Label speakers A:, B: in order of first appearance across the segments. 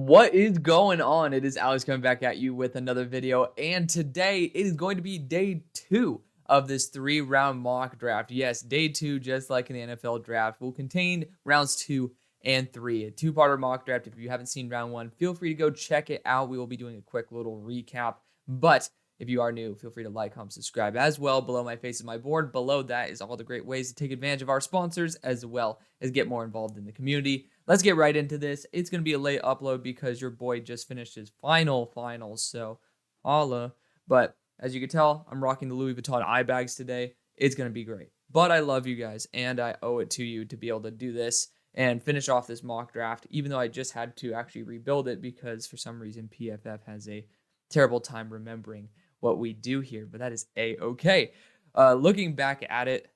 A: What is going on? It is Alex coming back at you with another video, and today it is going to be day 2 of this 3-round mock draft. Yes, day 2, just like in the NFL draft, will contain rounds 2 and 3. A two-parter mock draft. If you haven't seen round 1, feel free to go check it out. We will be doing a quick little recap, but if you are new, feel free to like, comment, subscribe as well. Below my face is my board. Below that is all the great ways to take advantage of our sponsors as well as get more involved in the community. Let's get right into this. It's going to be a late upload because your boy just finished his finals, so holla. But as you can tell, I'm rocking the Louis Vuitton eye bags today. It's going to be great. But I love you guys, and I owe it to you to be able to do this and finish off this mock draft, even though I just had to actually rebuild it because for some reason PFF has a terrible time remembering what we do here, but that is A-okay. Looking back at it,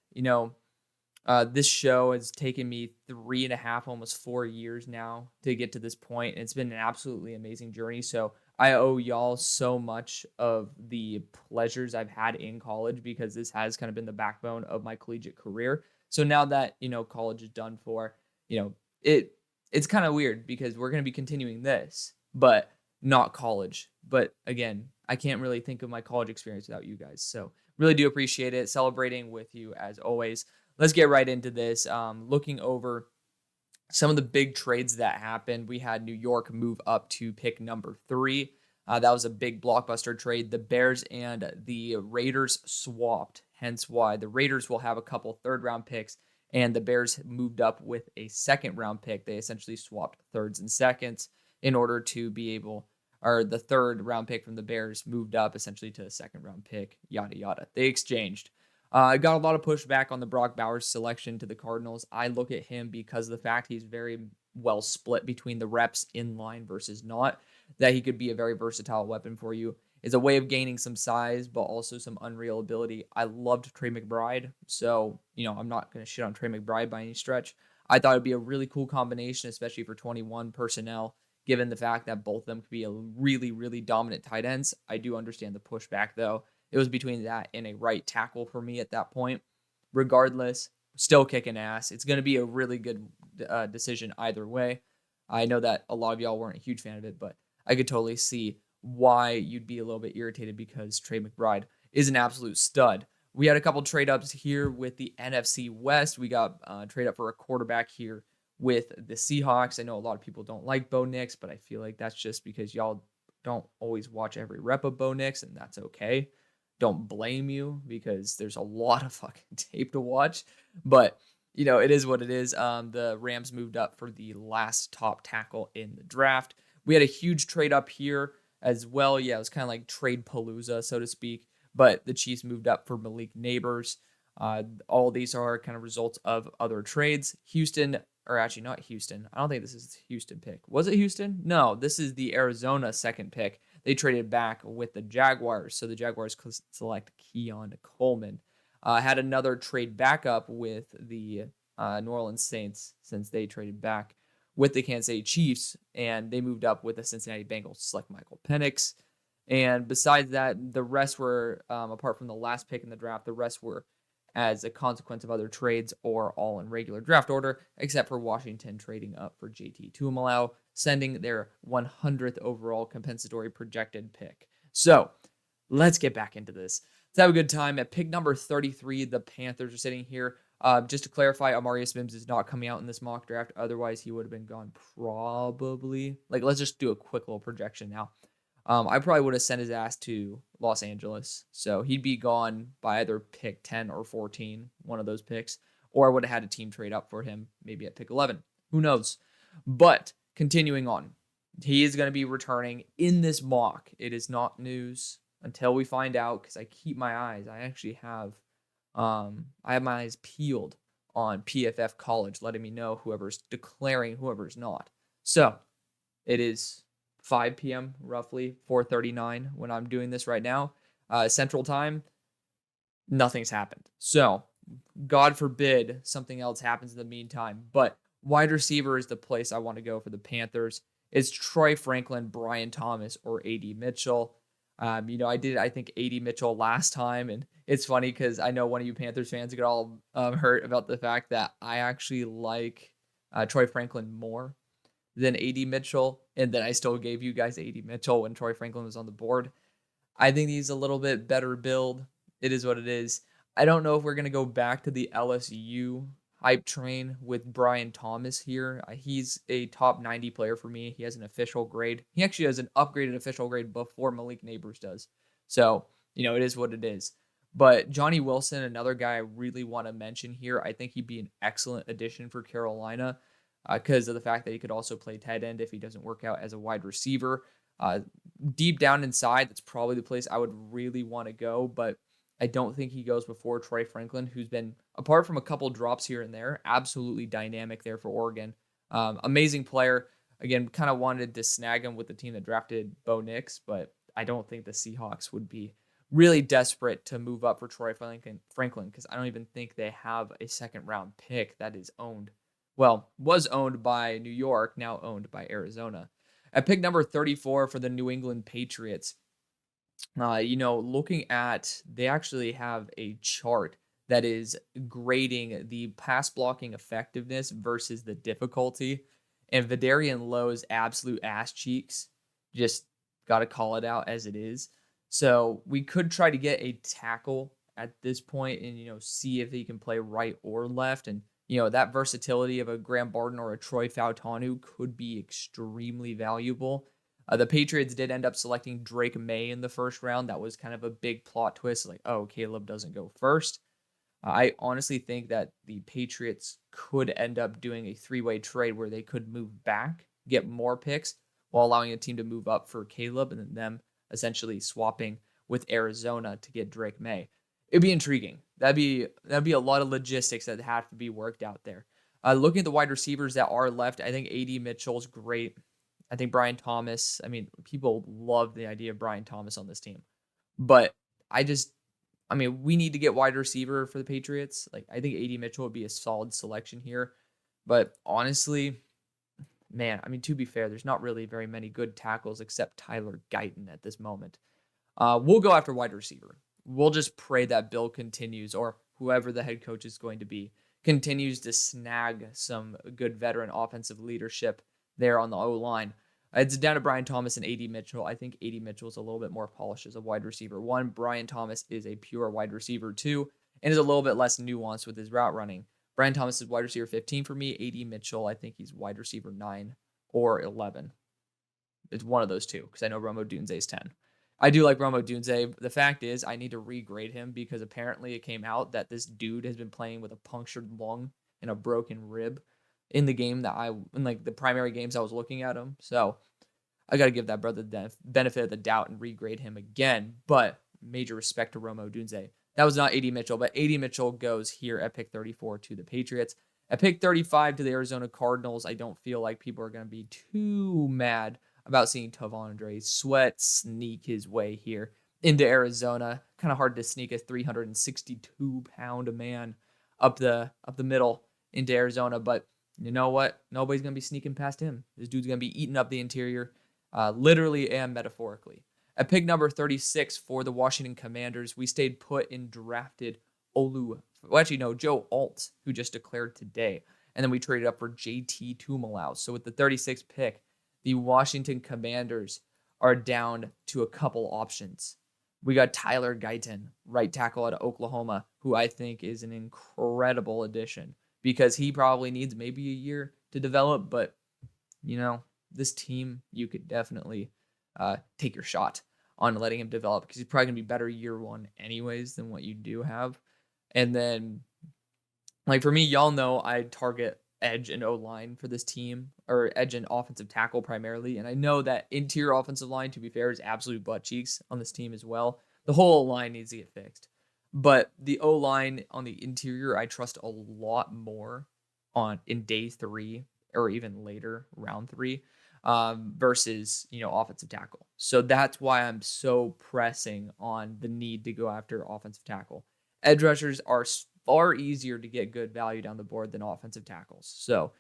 A: this show has taken me 3.5, almost 4 years now to get to this point. It's been an absolutely amazing journey. So I owe y'all so much of the pleasures I've had in college because this has kind of been the backbone of my collegiate career. So now that, college is done for, it's kind of weird because we're going to be continuing this, but not college. But again, I can't really think of my college experience without you guys. So really do appreciate it. Celebrating with you as always. Let's get right into this. Looking over some of the big trades that happened. We had New York move up to pick number 3. That was a big blockbuster trade. The Bears and the Raiders swapped, hence why the Raiders will have a couple third-round picks, and the Bears moved up with a second-round pick. They essentially swapped thirds and seconds in order to be able, or the third-round pick from the Bears moved up essentially to a second-round pick, yada, yada. They exchanged. I got a lot of pushback on the Brock Bowers selection to the Cardinals. I look at him because of the fact he's very well split between the reps in line versus not, that he could be a very versatile weapon for you. It's a way of gaining some size, but also some unreal ability. I loved Trey McBride, so, I'm not going to shit on Trey McBride by any stretch. I thought it'd be a really cool combination, especially for 21 personnel, given the fact that both of them could be a really, really dominant tight ends. I do understand the pushback, though. It was between that and a right tackle for me at that point. Regardless, still kicking ass. It's going to be a really good decision either way. I know that a lot of y'all weren't a huge fan of it, but I could totally see why you'd be a little bit irritated because Trey McBride is an absolute stud. We had a couple trade ups here with the NFC West. We got trade up for a quarterback here with the Seahawks. I know a lot of people don't like Bo Nix, but I feel like that's just because y'all don't always watch every rep of Bo Nix, and that's okay. Don't blame you because there's a lot of fucking tape to watch, but it is what it is. The Rams moved up for the last top tackle in the draft. We had a huge trade up here as well. Yeah, it was kind of like trade palooza, so to speak, but the Chiefs moved up for Malik Neighbors. All these are kind of results of other trades. Houston, or actually not Houston. I don't think this is the Houston pick. Was it Houston? No, this is the Arizona second pick. They traded back with the Jaguars, so the Jaguars select Keon Coleman. Had another trade back up with the New Orleans Saints since they traded back with the Kansas City Chiefs, and they moved up with the Cincinnati Bengals to select Michael Penix. And besides that, the rest were, apart from the last pick in the draft, the rest were as a consequence of other trades or all in regular draft order, except for Washington trading up for JT Tuimoloau, sending their 100th overall compensatory projected pick. So let's get back into this. Let's have a good time. At pick number 33, the Panthers are sitting here. Just to clarify, Amarius Mims is not coming out in this mock draft. Otherwise, he would have been gone probably. Let's just do a quick little projection now. I probably would have sent his ass to Los Angeles. So he'd be gone by either pick 10 or 14, one of those picks. Or I would have had a team trade up for him, maybe at pick 11. Who knows? But continuing on, he is going to be returning in this mock. It is not news until we find out because I keep my eyes. I actually have, I have my eyes peeled on PFF College, letting me know whoever's declaring, whoever's not. So it is 5 p.m. roughly, 4:39 when I'm doing this right now, Central Time. Nothing's happened. So God forbid something else happens in the meantime. But wide receiver is the place I want to go for the Panthers. It's Troy Franklin, Brian Thomas, or A.D. Mitchell. I think A.D. Mitchell last time, and it's funny because I know one of you Panthers fans get all hurt about the fact that I actually like Troy Franklin more. than AD Mitchell, and then I still gave you guys AD Mitchell when Troy Franklin was on the board. I think he's a little bit better build. It is what it is. I don't know if we're going to go back to the LSU hype train with Brian Thomas here. He's a top 90 player for me. He has an official grade. He actually has an upgraded official grade before Malik Neighbors does. So, it is what it is. But Johnny Wilson, another guy I really want to mention here. I think he'd be an excellent addition for Carolina because of the fact that he could also play tight end if he doesn't work out as a wide receiver. Deep down inside, that's probably the place I would really want to go, but I don't think he goes before Troy Franklin, who's been, apart from a couple drops here and there, absolutely dynamic there for Oregon. Amazing player. Again, kind of wanted to snag him with the team that drafted Bo Nix, but I don't think the Seahawks would be really desperate to move up for Troy Franklin because I don't even think they have a second round pick that is owned. Well, was owned by New York, now owned by Arizona. At pick number 34 for the New England Patriots, looking at, they actually have a chart that is grading the pass blocking effectiveness versus the difficulty. And Vidarian Lowe's absolute ass cheeks, just got to call it out as it is. So we could try to get a tackle at this point and, see if he can play right or left. And, that versatility of a Graham Barton or a Troy Fautanu could be extremely valuable. The Patriots did end up selecting Drake Maye in the first round. That was kind of a big plot twist. Like, oh, Caleb doesn't go first. I honestly think that the Patriots could end up doing a three-way trade where they could move back, get more picks, while allowing a team to move up for Caleb and then them essentially swapping with Arizona to get Drake Maye. It'd be intriguing. That'd be a lot of logistics that have to be worked out there. Looking at the wide receivers that are left, I think AD Mitchell's great. I think Brian Thomas, people love the idea of Brian Thomas on this team. But we need to get wide receiver for the Patriots. Like, I think AD Mitchell would be a solid selection here. But honestly, man, to be fair, there's not really very many good tackles except Tyler Guyton at this moment. We'll go after wide receiver. We'll just pray that Bill continues, or whoever the head coach is going to be, continues to snag some good veteran offensive leadership there on the O-line. It's down to Brian Thomas and AD Mitchell. I think AD Mitchell is a little bit more polished as a wide receiver. One, Brian Thomas is a pure wide receiver. Two, and is a little bit less nuanced with his route running. Brian Thomas is wide receiver 15 for me. AD Mitchell, I think he's wide receiver 9 or 11. It's one of those two because I know Rome Odunze is 10. I do like Rome Odunze. The fact is I need to regrade him because apparently it came out that this dude has been playing with a punctured lung and a broken rib in the game the primary games I was looking at him. So I got to give that brother the benefit of the doubt and regrade him again. But major respect to Rome Odunze. That was not AD Mitchell, but AD Mitchell goes here at pick 34 to the Patriots. At pick 35 to the Arizona Cardinals, I don't feel like people are going to be too mad about seeing Tavondre Sweat sneak his way here into Arizona. Kind of hard to sneak a 362-pound man up the middle into Arizona, but you know what? Nobody's going to be sneaking past him. This dude's going to be eating up the interior, literally and metaphorically. At pick number 36 for the Washington Commanders, we stayed put and drafted Joe Alt, who just declared today. And then we traded up for JT Tumalau. So with the 36th pick, the Washington Commanders are down to a couple options. We got Tyler Guyton, right tackle out of Oklahoma, who I think is an incredible addition because he probably needs maybe a year to develop. But, this team, you could definitely take your shot on letting him develop because he's probably going to be better year one anyways than what you do have. And then, for me, y'all know I target edge and O-line for this team, or edge and offensive tackle primarily. And I know that interior offensive line, to be fair, is absolute butt cheeks on this team as well. The whole O-line needs to get fixed. But the O-line on the interior, I trust a lot more in day 3 or even later, round 3, versus, offensive tackle. So that's why I'm so pressing on the need to go after offensive tackle. Edge rushers are far easier to get good value down the board than offensive tackles. So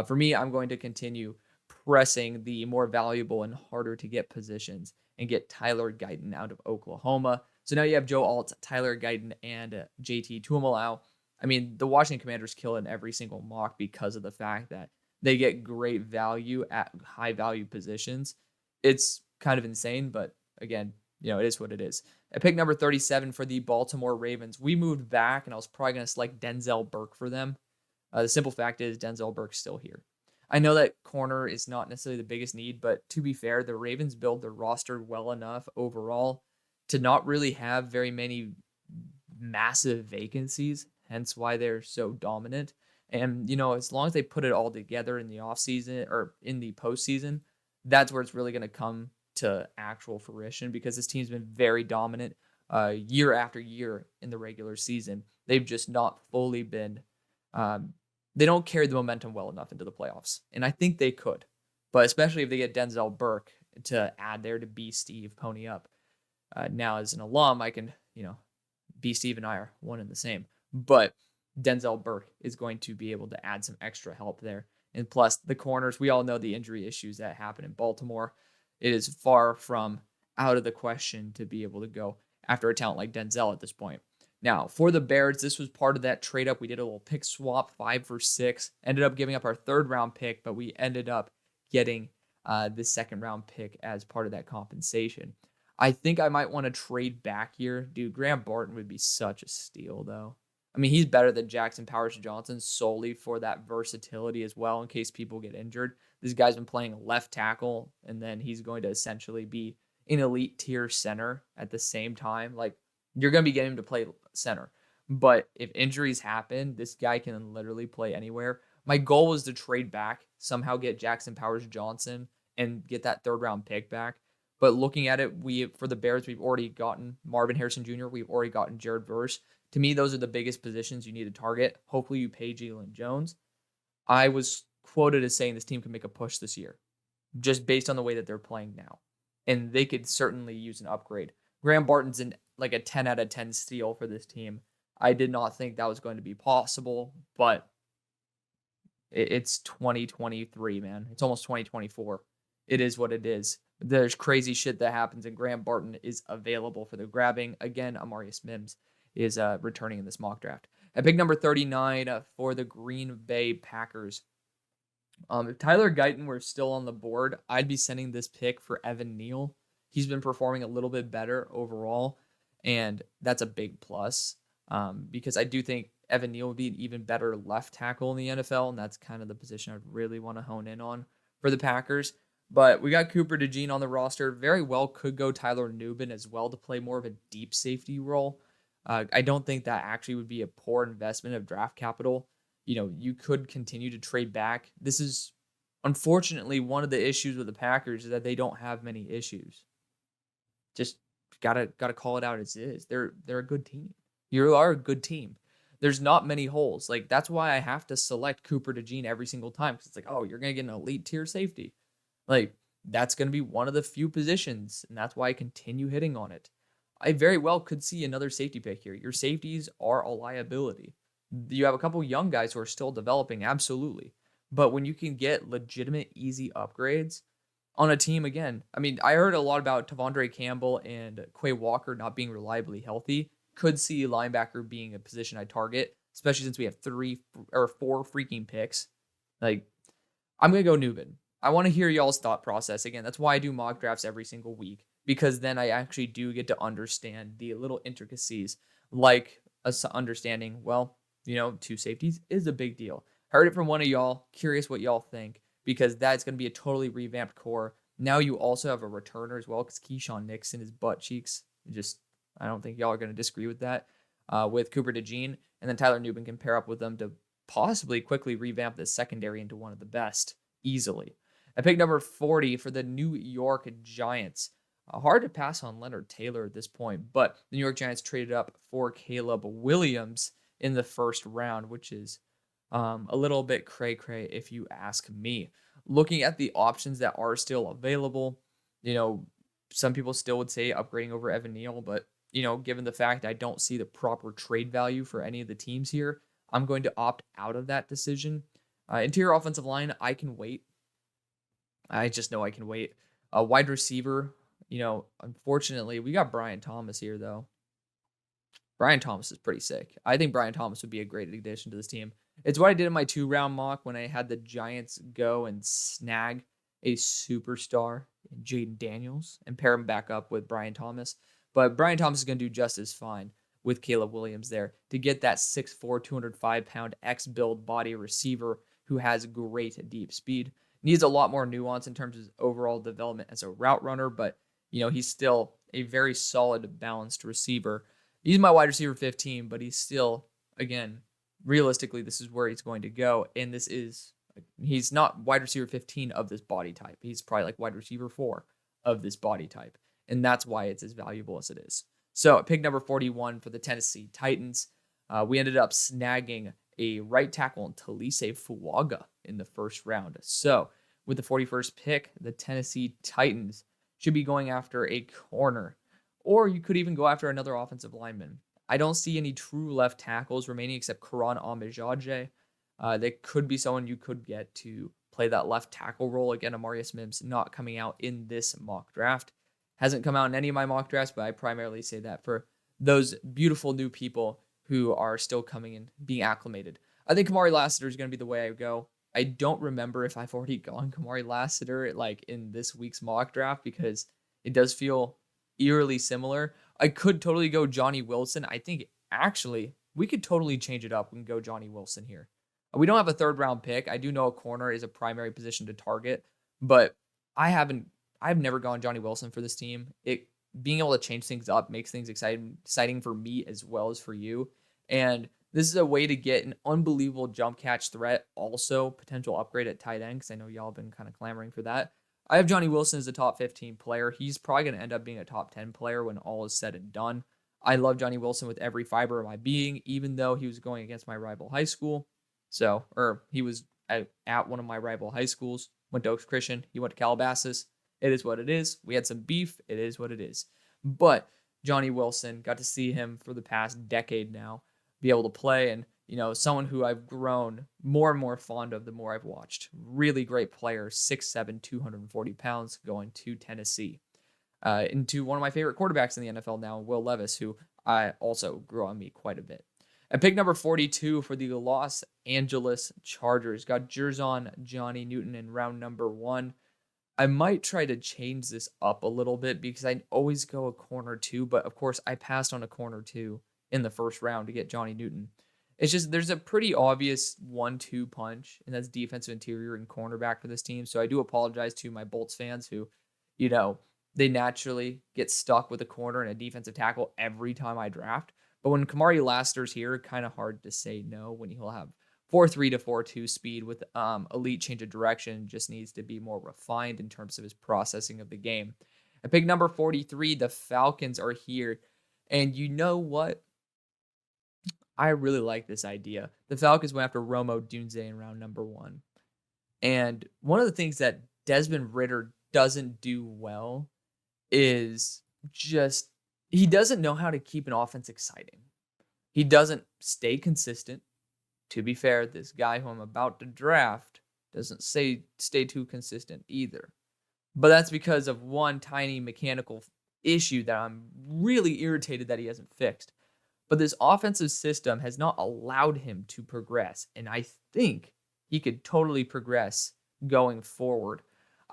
A: for me, I'm going to continue pressing the more valuable and harder to get positions and get Tyler Guyton out of Oklahoma. So now you have Joe Alt, Tyler Guyton, and JT Tumalau. The Washington Commanders kill in every single mock because of the fact that they get great value at high value positions. It's kind of insane, but again, it is what it is. At pick number 37 for the Baltimore Ravens, we moved back, and I was probably going to select Denzel Burke for them. The simple fact is Denzel Burke's still here. I know that corner is not necessarily the biggest need, but to be fair, the Ravens build their roster well enough overall to not really have very many massive vacancies, hence why they're so dominant. And, as long as they put it all together in the offseason or in the postseason, that's where it's really going to come to actual fruition, because this team's been very dominant year after year in the regular season. They've just not fully been, they don't carry the momentum well enough into the playoffs. And I think they could, but especially if they get Denzel Burke to add there to B Steve, pony up. Now, as an alum, I can, B Steve and I are one and the same, but Denzel Burke is going to be able to add some extra help there. And plus, the corners, we all know the injury issues that happen in Baltimore. It is far from out of the question to be able to go after a talent like Denzel at this point. Now, for the Bears, this was part of that trade up. We did a little pick swap, 5 for 6. Ended up giving up our 3rd round pick, but we ended up getting the 2nd round pick as part of that compensation. I think I might want to trade back here. Dude, Graham Barton would be such a steal, though. I mean, he's better than Jackson Powers-Johnson solely for that versatility as well in case people get injured. This guy's been playing left tackle, and then he's going to essentially be an elite tier center at the same time. Like, you're going to be getting him to play center. But if injuries happen, this guy can literally play anywhere. My goal was to trade back, somehow get Jackson Powers-Johnson and get that 3rd round pick back. But looking at it, for the Bears, we've already gotten Marvin Harrison Jr., we've already gotten Jared Verse. To me, those are the biggest positions you need to target. Hopefully you pay Jalen Jones. I was quoted as saying this team can make a push this year, just based on the way that they're playing now. And they could certainly use an upgrade. Graham Barton's a 10 out of 10 steal for this team. I did not think that was going to be possible, but it's 2023, man. It's almost 2024. It is what it is. There's crazy shit that happens, and Graham Barton is available for the grabbing. Again, Amarius Mims is returning in this mock draft. At pick number 39 for the Green Bay Packers. If Tyler Guyton were still on the board, I'd be sending this pick for Evan Neal. He's been performing a little bit better overall, and that's a big plus because I do think Evan Neal would be an even better left tackle in the NFL, and that's kind of the position I'd really want to hone in on for the Packers. But we got Cooper DeJean on the roster. Very well could go Tyler Nubin as well to play more of a deep safety role. I don't think that actually would be a poor investment of draft capital. You could continue to trade back. This is, unfortunately, one of the issues with the Packers is that they don't have many issues. Just gotta call it out as it is. They're a good team. You are a good team. There's not many holes. Like, that's why I have to select Cooper DeJean every single time, because it's like, oh, you're gonna get an elite tier safety. Like, that's gonna be one of the few positions, and that's why I continue hitting on it. I very well could see another safety pick here. Your safeties are a liability. You have a couple young guys who are still developing, absolutely. But when you can get legitimate, easy upgrades on a team, again, I mean, I heard a lot about Tavondre Campbell and Quay Walker not being reliably healthy. Could see linebacker being a position I target, especially since we have 3 or 4 freaking picks. Like, I'm going to go Nubin. I want to hear y'all's thought process. Again, that's why I do mock drafts every single week, because then I actually do get to understand the little intricacies, like understanding, well, 2 safeties is a big deal. Heard it from one of y'all. Curious what y'all think, because that's going to be a totally revamped core. Now you also have a returner as well, because Keyshawn Nixon is butt cheeks. I don't think y'all are going to disagree with that. With Cooper DeJean, and then Tyler Nubin can pair up with them to possibly quickly revamp the secondary into one of the best, easily. At pick number 40 for the New York Giants. Hard to pass on Leonard Taylor at this point, but the New York Giants traded up for Caleb Williams in the 1st round, which is a little bit cray-cray if you ask me. Looking at the options that are still available, some people still would say upgrading over Evan Neal, but, given the fact I don't see the proper trade value for any of the teams here, I'm going to opt out of that decision. Interior offensive line, I can wait. I just know I can wait. Wide receiver, unfortunately, we got Brian Thomas here, though. Brian Thomas is pretty sick. I think Brian Thomas would be a great addition to this team. It's what I did in my 2-round mock when I had the Giants go and snag a superstar in Jayden Daniels and pair him back up with Brian Thomas. But Brian Thomas is going to do just as fine with Caleb Williams there to get that 6'4", 205-pound X-build body receiver who has great deep speed. Needs a lot more nuance in terms of his overall development as a route runner, but he's still a very solid, balanced receiver. He's my wide receiver 15, but he's still, again, realistically, this is where he's going to go. And he's not wide receiver 15 of this body type. He's probably like wide receiver 4 of this body type. And that's why it's as valuable as it is. So at pick number 41 for the Tennessee Titans, we ended up snagging a right tackle in Talise Fuaga in the first round. So with the 41st pick, the Tennessee Titans should be going after a corner, or you could even go after another offensive lineman. I don't see any true left tackles remaining except Karan Amajaje. That could be someone you could get to play that left tackle role. Again, Amarius Mims not coming out in this mock draft. Hasn't come out in any of my mock drafts, but I primarily say that for those beautiful new people who are still coming and being acclimated. I think Kamari Lassiter is going to be the way I go. I don't remember if I've already gone Kamari Lassiter like in this week's mock draft because it does feel eerily similar. I could totally go Johnny Wilson. I think actually we could totally change it up and go Johnny Wilson here. We don't have a 3rd-round pick. I do know a corner is a primary position to target, but I've never gone Johnny Wilson for this team. Being able to change things up makes things exciting for me as well as for you. And this is a way to get an unbelievable jump catch threat, also potential upgrade at tight end, because I know y'all have been kind of clamoring for that. I have Johnny Wilson as a top 15 player. He's probably going to end up being a top 10 player when all is said and done. I love Johnny Wilson with every fiber of my being, even though he was going against my rival high school. He was at one of my rival high schools, went to Oaks Christian, he went to Calabasas. It is what it is. We had some beef. It is what it is. But Johnny Wilson, got to see him for the past decade now, be able to play, and someone who I've grown more and more fond of the more I've watched. Really great player, 6'7", 240 pounds, going to Tennessee. Into one of my favorite quarterbacks in the NFL now, Will Levis, who I also grew on me quite a bit. At pick number 42 for the Los Angeles Chargers, got Jerzon Johnny Newton in round number 1. I might try to change this up a little bit because I always go a corner 2, but of course I passed on a corner 2 in the first round to get Johnny Newton. It's just there's a pretty obvious 1-2 punch, and that's defensive interior and cornerback for this team. So I do apologize to my Bolts fans who, they naturally get stuck with a corner and a defensive tackle every time I draft. But when Kamari Lassiter's here, kind of hard to say no when he'll have 4.3 to 4.2 speed with elite change of direction. Just needs to be more refined in terms of his processing of the game. At pick number 43, the Falcons are here. And you know what? I really like this idea. The Falcons went after Rome Odunze in round number 1. And one of the things that Desmond Ridder doesn't do well is just he doesn't know how to keep an offense exciting. He doesn't stay consistent. To be fair, this guy who I'm about to draft doesn't stay too consistent either. But that's because of one tiny mechanical issue that I'm really irritated that he hasn't fixed. But this offensive system has not allowed him to progress. And I think he could totally progress going forward.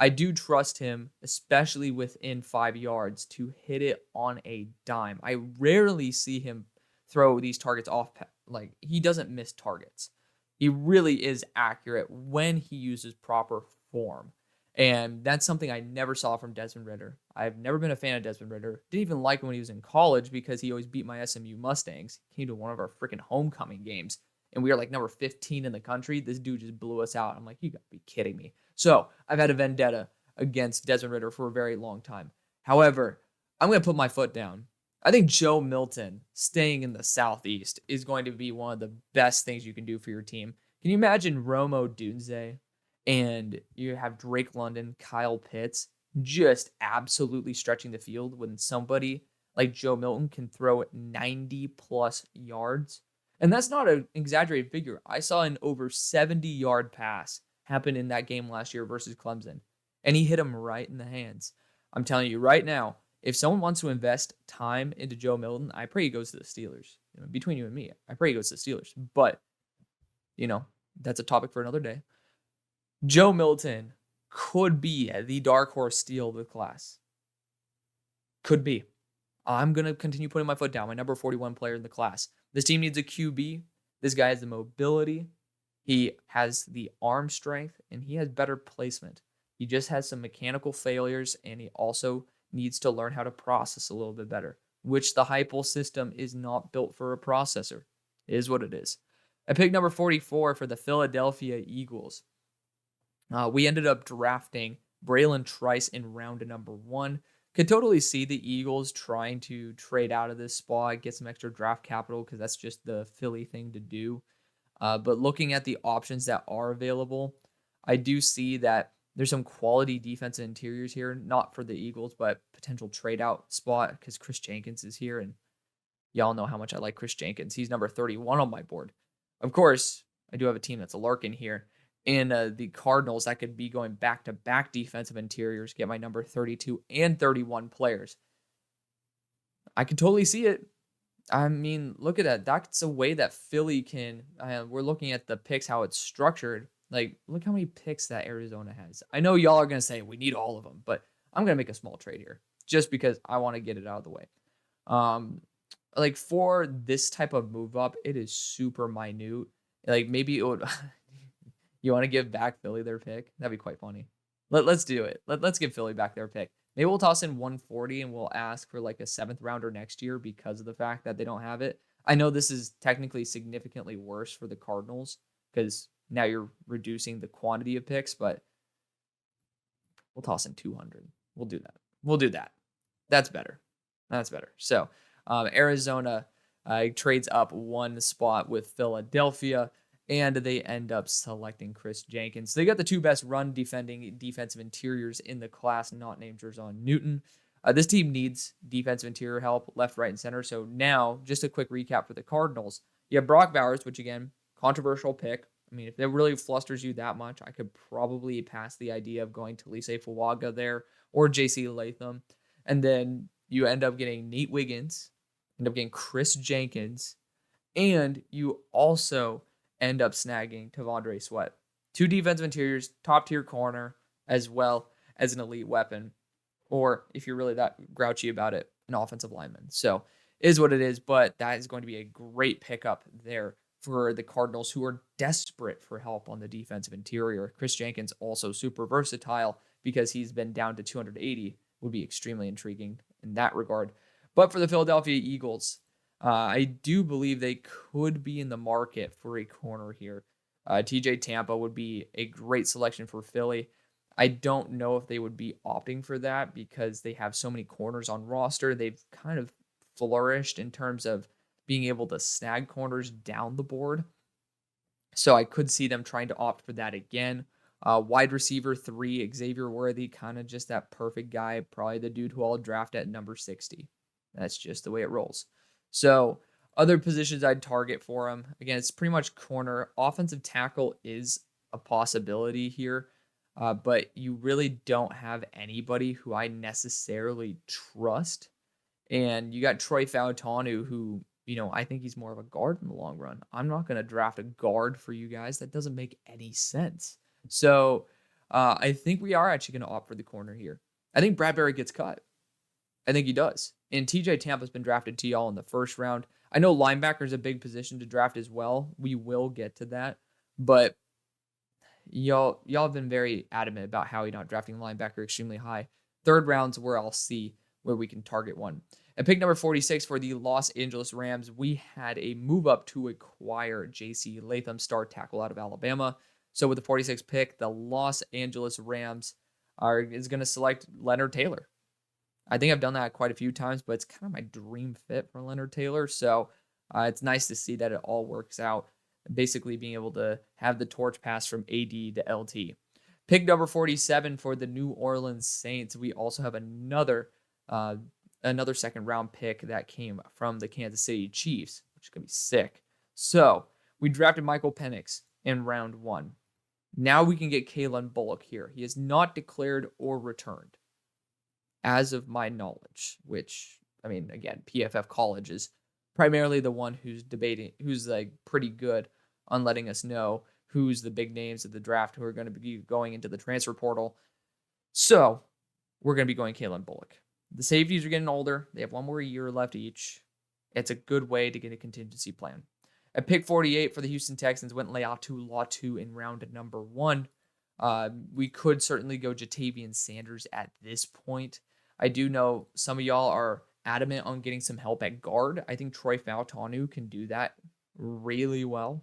A: I do trust him, especially within 5 yards, to hit it on a dime. I rarely see him throw these targets off. Like, he doesn't miss targets. He really is accurate when he uses proper form. And that's something I never saw from Desmond Ridder. I've never been a fan of Desmond Ridder. Didn't even like him when he was in college because he always beat my SMU Mustangs. He came to one of our freaking homecoming games, and we were like number 15 in the country. This dude just blew us out. I'm like, you gotta be kidding me. So I've had a vendetta against Desmond Ridder for a very long time. However, I'm going to put my foot down. I think Joe Milton staying in the Southeast is going to be one of the best things you can do for your team. Can you imagine Rome Odunze and you have Drake London, Kyle Pitts just absolutely stretching the field when somebody like Joe Milton can throw it 90+ yards? And that's not an exaggerated figure. I saw an over 70-yard pass happen in that game last year versus Clemson, and he hit him right in the hands. I'm telling you right now, if someone wants to invest time into Joe Milton, I pray he goes to the Steelers. Between you and me, I pray he goes to the Steelers. But, that's a topic for another day. Joe Milton could be the dark horse steal of the class. Could be. I'm going to continue putting my foot down. My number 41 player in the class. This team needs a QB. This guy has the mobility. He has the arm strength, and he has better placement. He just has some mechanical failures, and he also needs to learn how to process a little bit better, which the Heupel system is not built for a processor. It is what it is. I picked number 44 for the Philadelphia Eagles. We ended up drafting Braylon Trice in round number 1. Could totally see the Eagles trying to trade out of this spot, get some extra draft capital, because that's just the Philly thing to do. But looking at the options that are available, I do see that there's some quality defensive interiors here, not for the Eagles, but potential trade out spot because Chris Jenkins is here. And y'all know how much I like Chris Jenkins. He's number 31 on my board. Of course, I do have a team that's a Larkin here. And the Cardinals, that could be going back-to-back defensive interiors, get my number 32 and 31 players. I can totally see it. I mean, look at that. That's a way that Philly can... we're looking at the picks, how it's structured. Like, look how many picks that Arizona has. I know y'all are going to say, we need all of them, but I'm going to make a small trade here just because I want to get it out of the way. Like, for this type of move up, it is super minute. Like, maybe it would... You want to give back Philly their pick? That'd be quite funny. Let's do it. Let's give Philly back their pick. Maybe we'll toss in 140 and we'll ask for like a 7th rounder next year because of the fact that they don't have it. I know this is technically significantly worse for the Cardinals because now you're reducing the quantity of picks, but we'll toss in 200. We'll do that. That's better. So Arizona trades up one spot with Philadelphia. And they end up selecting Chris Jenkins. They got the 2 best run defending defensive interiors in the class, not named Jerzon Newton. This team needs defensive interior help, left, right, and center. So now, just a quick recap for the Cardinals. You have Brock Bowers, which again, controversial pick. I mean, if it really flusters you that much, I could probably pass the idea of going to Lise Fuaga there or J.C. Latham. And then you end up getting Nate Wiggins, end up getting Chris Jenkins, and you also end up snagging Tavondre Sweat. 2 defensive interiors, top-tier corner, as well as an elite weapon. Or, if you're really that grouchy about it, an offensive lineman. So, it is what it is, but that is going to be a great pickup there for the Cardinals, who are desperate for help on the defensive interior. Chris Jenkins, also super versatile, because he's been down to 280, would be extremely intriguing in that regard. But for the Philadelphia Eagles, I do believe they could be in the market for a corner here. TJ Tampa would be a great selection for Philly. I don't know if they would be opting for that because they have so many corners on roster. They've kind of flourished in terms of being able to snag corners down the board. So I could see them trying to opt for that again. Wide receiver 3, Xavier Worthy, kind of just that perfect guy. Probably the dude who I'll draft at number 60. That's just the way it rolls. So other positions I'd target for him, again, it's pretty much corner. Offensive tackle is a possibility here, but you really don't have anybody who I necessarily trust. And you got Troy Fautanu, who, I think he's more of a guard in the long run. I'm not going to draft a guard for you guys. That doesn't make any sense. So I think we are actually going to opt for the corner here. I think Bradbury gets cut. I think he does. And TJ Tampa's been drafted to y'all in the 1st round. I know linebacker is a big position to draft as well. We will get to that. But y'all have been very adamant about how you're not drafting linebacker extremely high. 3rd round's where I'll see where we can target one. At pick number 46 for the Los Angeles Rams, we had a move up to acquire J.C. Latham, star tackle out of Alabama. So with the 46th pick, the Los Angeles Rams is going to select Leonard Taylor. I think I've done that quite a few times, but it's kind of my dream fit for Leonard Taylor. So it's nice to see that it all works out. Basically being able to have the torch pass from AD to LT. Pick number 47 for the New Orleans Saints. We also have another 2nd round pick that came from the Kansas City Chiefs, which is going to be sick. So we drafted Michael Penix in round 1. Now we can get Kalen Bullock here. He is not declared or returned, as of my knowledge, which, I mean, again, PFF College is primarily the one who's debating, who's like pretty good on letting us know who's the big names of the draft who are going to be going into the transfer portal. So we're going to be going Kalen Bullock. The safeties are getting older. They have one more year left each. It's a good way to get a contingency plan. At pick 48 for the Houston Texans went Leatu Latu in round number 1. We could certainly go Jatavian Sanders at this point. I do know some of y'all are adamant on getting some help at guard. I think Troy Fautanu can do that really well.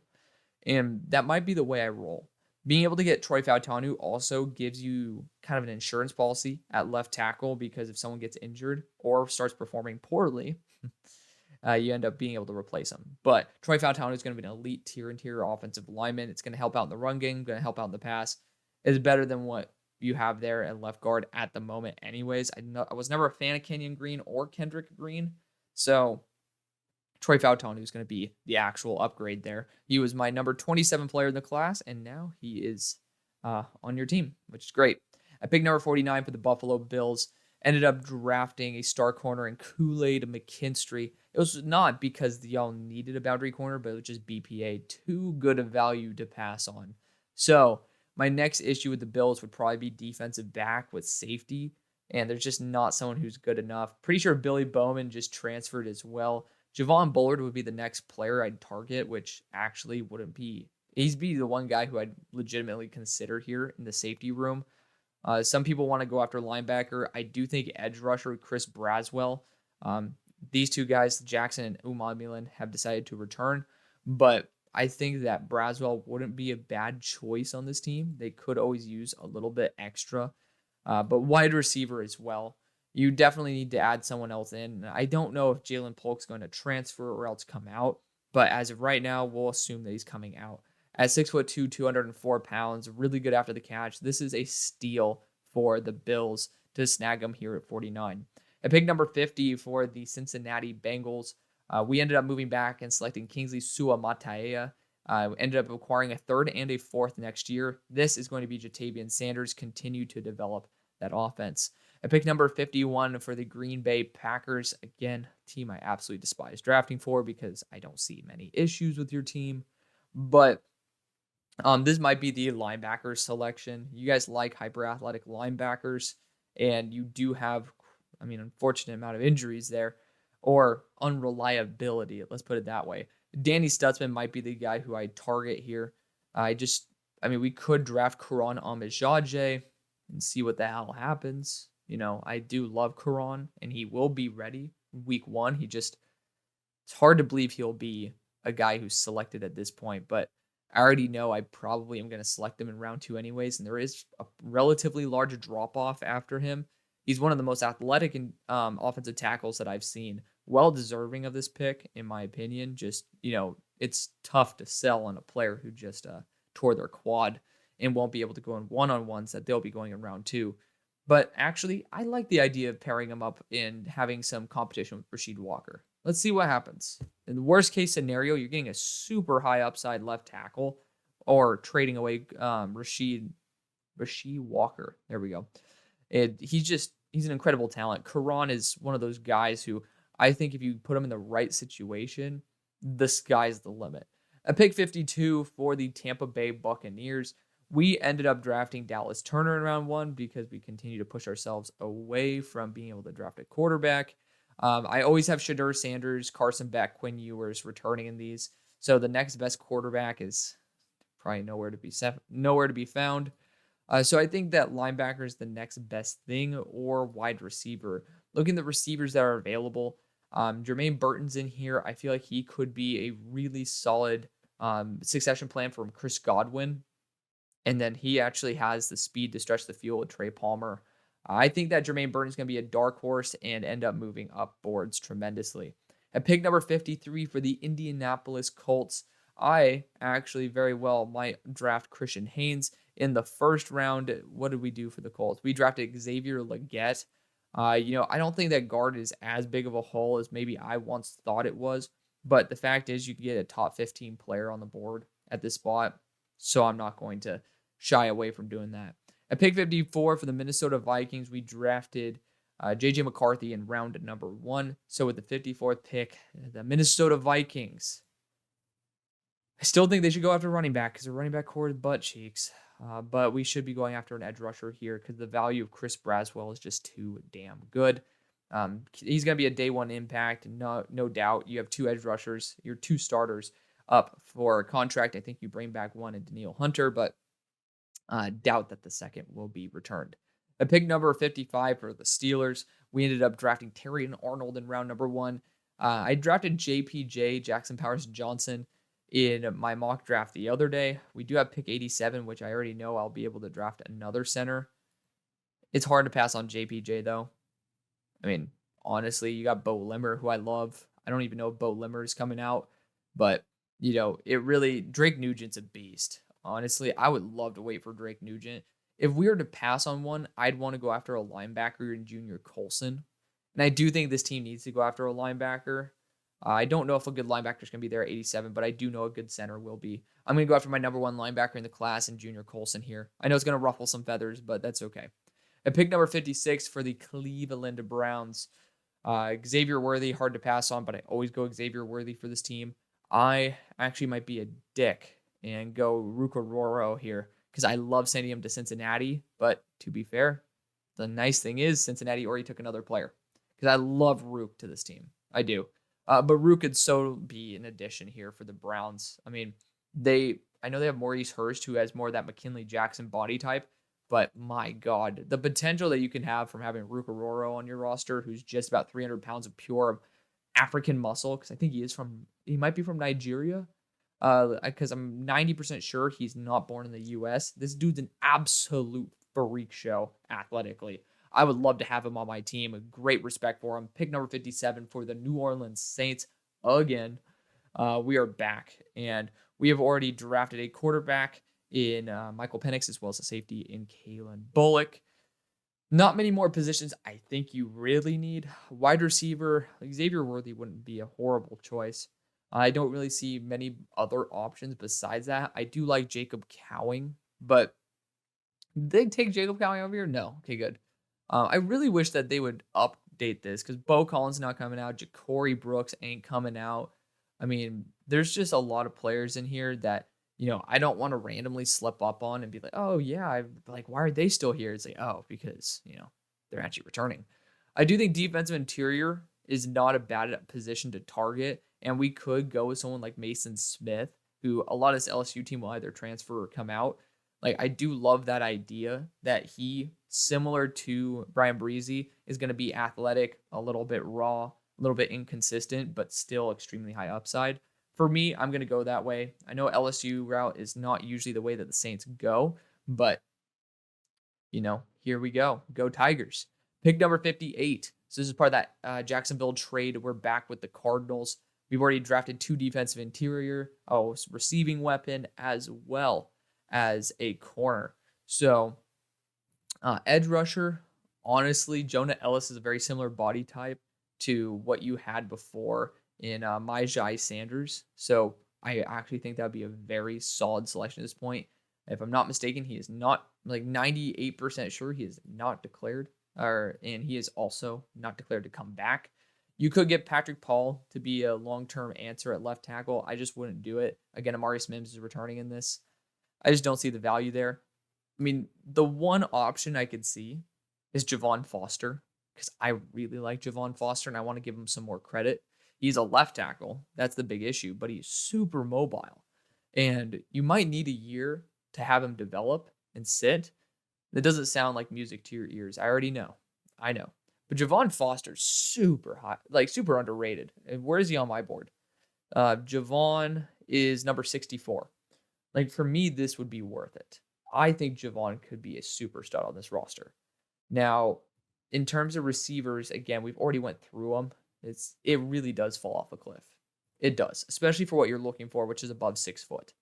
A: And that might be the way I roll. Being able to get Troy Fautanu also gives you kind of an insurance policy at left tackle, because if someone gets injured or starts performing poorly, you end up being able to replace him. But Troy Fautanu is going to be an elite interior offensive lineman. It's going to help out in the run game, going to help out in the pass. It's better than what you have there at left guard at the moment anyways. I was never a fan of Kenyon Green or Kendrick Green, so Troy Fautanu is going to be the actual upgrade there. He was my number 27 player in the class, and now he is on your team, which is great. At pick number 49 for the Buffalo Bills, ended up drafting a star corner in Kool-Aid McKinstry. It was not because y'all needed a boundary corner, but it was just BPA. Too good a value to pass on. So my next issue with the Bills would probably be defensive back with safety, and there's just not someone who's good enough. Pretty sure Billy Bowman just transferred as well. Javon Bullard would be the next player I'd target, which actually wouldn't be. He's the one guy who I'd legitimately consider here in the safety room. Some people want to go after linebacker. I do think edge rusher Chris Braswell. These two guys, Jackson and Umamulan, have decided to return, but I think that Braswell wouldn't be a bad choice on this team. They could always use a little bit extra, but wide receiver as well. You definitely need to add someone else in. I don't know if Jalen Polk's going to transfer or else come out, but as of right now, we'll assume that he's coming out. At 6'2", 204 pounds, really good after the catch. This is a steal for the Bills to snag him here at 49. At pick number 50 for the Cincinnati Bengals, we ended up moving back and selecting Kingsley Suamataia. Ended up acquiring a third and a fourth next year. This is going to be Jatavian Sanders. Continue to develop that offense. At pick number 51 for the Green Bay Packers, again, team I absolutely despise drafting for because I don't see many issues with your team. But this might be the linebacker selection. You guys like hyper-athletic linebackers, and you do have, unfortunate amount of injuries there, or unreliability, let's put it that way. Danny Stutzman might be the guy who I target here. We could draft Karan Amajaje and see what the hell happens. I do love Karan, and he will be ready week 1. It's hard to believe he'll be a guy who's selected at this point, but I already know I probably am going to select him in round 2 anyways, and there is a relatively large drop-off after him. He's one of the most athletic and offensive tackles that I've seen. Well deserving of this pick, in my opinion. It's tough to sell on a player who just tore their quad and won't be able to go in one-on-ones that they'll be going in round 2. But actually, I like the idea of pairing him up and having some competition with Rasheed Walker. Let's see what happens. In the worst case scenario, you're getting a super high upside left tackle or trading away Rasheed Walker. There we go. He's an incredible talent. Karan is one of those guys who I think if you put him in the right situation, the sky's the limit. At pick 52 for the Tampa Bay Buccaneers, we ended up drafting Dallas Turner in round 1 because we continue to push ourselves away from being able to draft a quarterback. I always have Shadur Sanders, Carson Beck, Quinn Ewers returning in these. So the next best quarterback is probably nowhere to be found. So I think that linebacker is the next best thing, or wide receiver. Looking at the receivers that are available, Jermaine Burton's in here. I feel like he could be a really solid succession plan from Chris Godwin. And then he actually has the speed to stretch the field with Trey Palmer. I think that Jermaine Burton is going to be a dark horse and end up moving up boards tremendously. At pick number 53 for the Indianapolis Colts, I actually very well might draft Christian Haynes in the first round. What did we do for the Colts? We drafted Xavier Legette. I don't think that guard is as big of a hole as maybe I once thought it was. But the fact is you can get a top 15 player on the board at this spot. So I'm not going to shy away from doing that. At pick 54 for the Minnesota Vikings, we drafted J.J. McCarthy in round number 1. So with the 54th pick, the Minnesota Vikings I still think they should go after running back because the running back core is butt cheeks. But we should be going after an edge rusher here because the value of Chris Braswell is just too damn good. He's going to be a day one impact, no doubt. You have 2 edge rushers, your 2 starters up for a contract. I think you bring back one in Danielle Hunter, but doubt that the second will be returned. At pick number 55 for the Steelers, we ended up drafting Terrion Arnold in round number 1. I drafted JPJ, Jackson Powers Johnson, in my mock draft the other day. We do have pick 87, which I already know I'll be able to draft another center. It's hard to pass on JPJ, though. I mean, honestly, you got Bo Limmer, who I love. I don't even know if Bo Limmer is coming out, but, Drake Nugent's a beast. Honestly, I would love to wait for Drake Nugent. If we were to pass on one, I'd want to go after a linebacker in Junior Colson. And I do think this team needs to go after a linebacker. I don't know if a good linebacker is going to be there at 87, but I do know a good center will be. I'm going to go after my number 1 linebacker in the class in Junior Colson here. I know it's going to ruffle some feathers, but that's okay. At pick number 56 for the Cleveland Browns, Xavier Worthy, hard to pass on, but I always go Xavier Worthy for this team. I actually might be a dick and go Rucororo here because I love sending him to Cincinnati, but to be fair, the nice thing is Cincinnati already took another player because I love Rook to this team. I do. But Rook could so be an addition here for the Browns. I mean, I know they have Maurice Hurst, who has more of that McKinley Jackson body type, but my God, the potential that you can have from having Rook Aurora on your roster, who's just about 300 pounds of pure African muscle, because I think he might be from Nigeria, because I'm 90% sure he's not born in the U.S. This dude's an absolute freak show athletically. I would love to have him on my team. A great respect for him. Pick number 57 for the New Orleans Saints again. We are back, and we have already drafted a quarterback in Michael Penix as well as a safety in Kalen Bullock. Not many more positions I think you really need. Wide receiver, Xavier Worthy wouldn't be a horrible choice. I don't really see many other options besides that. I do like Jacob Cowing, but did they take Jacob Cowing over here? No. Okay, good. I really wish that they would update this because Bo Collins not coming out. Ja'Cory Brooks ain't coming out. I mean, there's just a lot of players in here that, I don't want to randomly slip up on and be like, oh, yeah, why are they still here? It's like, oh, because, they're actually returning. I do think defensive interior is not a bad position to target, and we could go with someone like Mason Smith, who a lot of this LSU team will either transfer or come out. I do love that idea that he, similar to Brian Breezy, is going to be athletic, a little bit raw, a little bit inconsistent, but still extremely high upside. For me, I'm going to go that way. I know LSU route is not usually the way that the Saints go, but, here we go. Go Tigers. Pick number 58. So this is part of that Jacksonville trade. We're back with the Cardinals. We've already drafted 2 defensive interior, receiving weapon, as well as a corner. So edge rusher, honestly, Jonah Ellis is a very similar body type to what you had before in Maye Sanders. So I actually think that would be a very solid selection at this point. If I'm not mistaken, he is not 98% sure he is not declared, and he is also not declared to come back. You could get Patrick Paul to be a long-term answer at left tackle. I just wouldn't do it. Again, Amarius Mims is returning in this. I just don't see the value there. I mean, the one option I could see is Javon Foster, because I really like Javon Foster and I want to give him some more credit. He's a left tackle. That's the big issue, but he's super mobile. And you might need a year to have him develop and sit. That doesn't sound like music to your ears. I already know. I know. But Javon Foster's super high, super underrated. And where is he on my board? Javon is number 64. For me, this would be worth it. I think Javon could be a super stud on this roster. Now, in terms of receivers, again, we've already went through them. It really does fall off a cliff. It does, especially for what you're looking for, which is above 6 foot.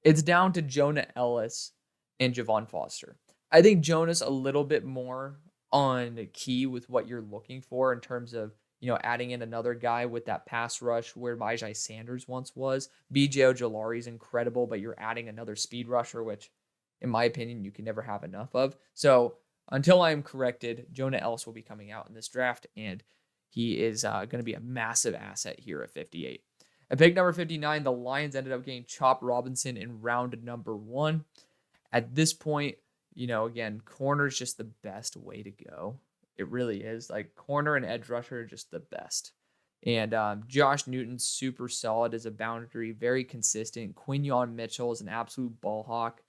A: It's down to Jonah Ellis and Javon Foster. I think Jonah's a little bit more on key with what you're looking for in terms of, adding in another guy with that pass rush where Maye Sanders once was. B.J. Ojolari is incredible, but you're adding another speed rusher, which, in my opinion, you can never have enough of. So until I am corrected, Jonah Ellis will be coming out in this draft, and he is going to be a massive asset here at 58. At pick number 59, the Lions ended up getting Chop Robinson in round number 1. At this point, again, corner is just the best way to go. It really is. Like, corner and edge rusher are just the best. And Josh Newton's super solid as a boundary, very consistent. Quinyon Mitchell is an absolute ball hawk.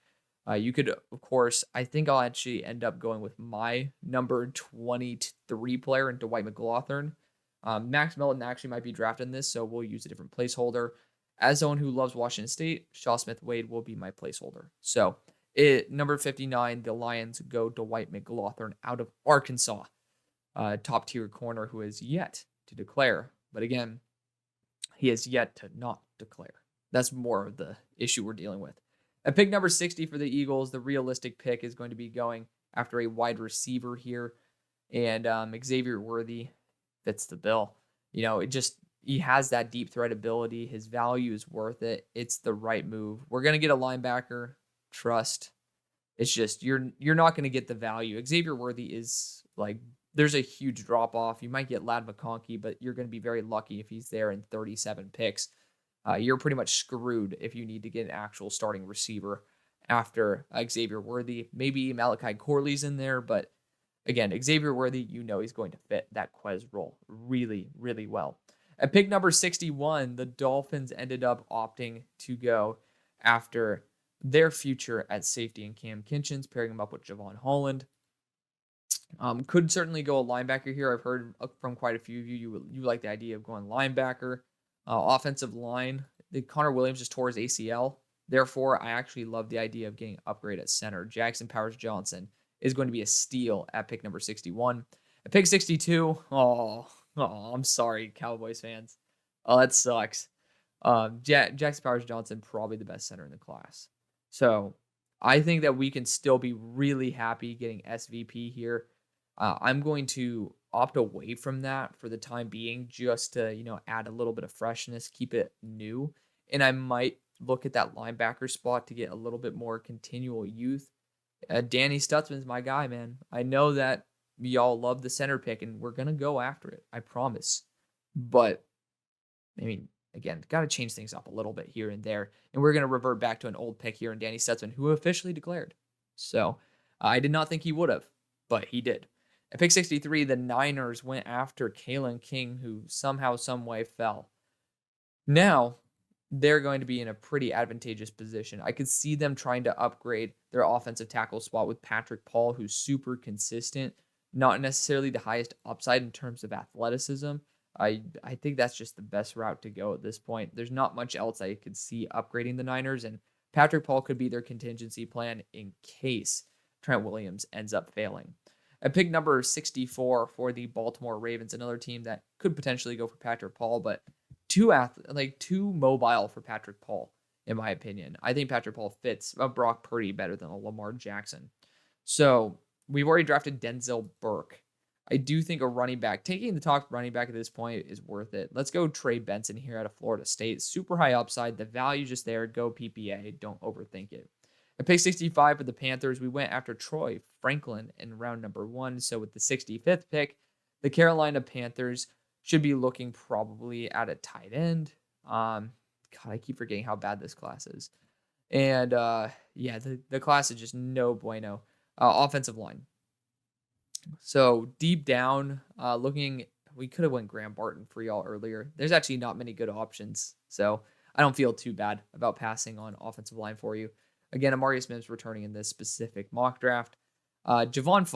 A: You could, of course, I think I'll actually end up going with my number 23 player, Dwight McLaughlin. Max Melton actually might be drafted in this, so we'll use a different placeholder. As someone who loves Washington State, Shaw Smith-Wade will be my placeholder. So, number 59, the Lions go Dwight McLaughlin out of Arkansas. Top-tier corner who has yet to declare. But again, he has yet to not declare. That's more of the issue we're dealing with. At pick number 60 for the Eagles, the realistic pick is going to be going after a wide receiver here. And Xavier Worthy fits the bill. He has that deep threat ability. His value is worth it. It's the right move. We're going to get a linebacker. Trust. It's just, you're not going to get the value. Xavier Worthy is there's a huge drop off. You might get Ladd McConkey, but you're going to be very lucky if he's there in 37 picks. You're pretty much screwed if you need to get an actual starting receiver after Xavier Worthy. Maybe Malachi Corley's in there, but again, Xavier Worthy, he's going to fit that Quez role really, really well. At pick number 61, the Dolphins ended up opting to go after their future at safety in Cam Kinchens, pairing him up with Javon Holland. Could certainly go a linebacker here. I've heard from quite a few of you like the idea of going linebacker. Offensive line, Connor Williams just tore his ACL. Therefore, I actually love the idea of getting upgrade at center. Jackson Powers Johnson is going to be a steal at pick number 61. At pick 62, I'm sorry, Cowboys fans. Oh, that sucks. Jackson Powers Johnson, probably the best center in the class. So I think that we can still be really happy getting SVP here. I'm going to opt away from that for the time being, just to, add a little bit of freshness, keep it new. And I might look at that linebacker spot to get a little bit more continual youth. Danny Stutzman's my guy, man. I know that y'all love the center pick, and we're going to go after it. I promise. But, again, got to change things up a little bit here and there. And we're going to revert back to an old pick here in Danny Stutzman, who officially declared. So, I did not think he would have, but he did. At pick 63, the Niners went after Kalen King, who somehow, some way fell. Now, they're going to be in a pretty advantageous position. I could see them trying to upgrade their offensive tackle spot with Patrick Paul, who's super consistent, not necessarily the highest upside in terms of athleticism. I think that's just the best route to go at this point. There's not much else I could see upgrading the Niners, and Patrick Paul could be their contingency plan in case Trent Williams ends up failing. At pick number 64 for the Baltimore Ravens, another team that could potentially go for Patrick Paul, but too mobile for Patrick Paul, in my opinion. I think Patrick Paul fits Brock Purdy better than a Lamar Jackson. So we've already drafted Denzel Burke. I do think a running back, taking the top running back at this point is worth it. Let's go Trey Benson here out of Florida State. Super high upside. The value's just there. Go PPA. Don't overthink it. At pick 65 for the Panthers, we went after Troy Franklin in round number 1. So with the 65th pick, the Carolina Panthers should be looking probably at a tight end. God, I keep forgetting how bad this class is. And the class is just no bueno. Offensive line. So deep down, we could have went Graham Barton for y'all earlier. There's actually not many good options. So I don't feel too bad about passing on offensive line for you. Again, Amarius Mims returning in this specific mock draft. Javon's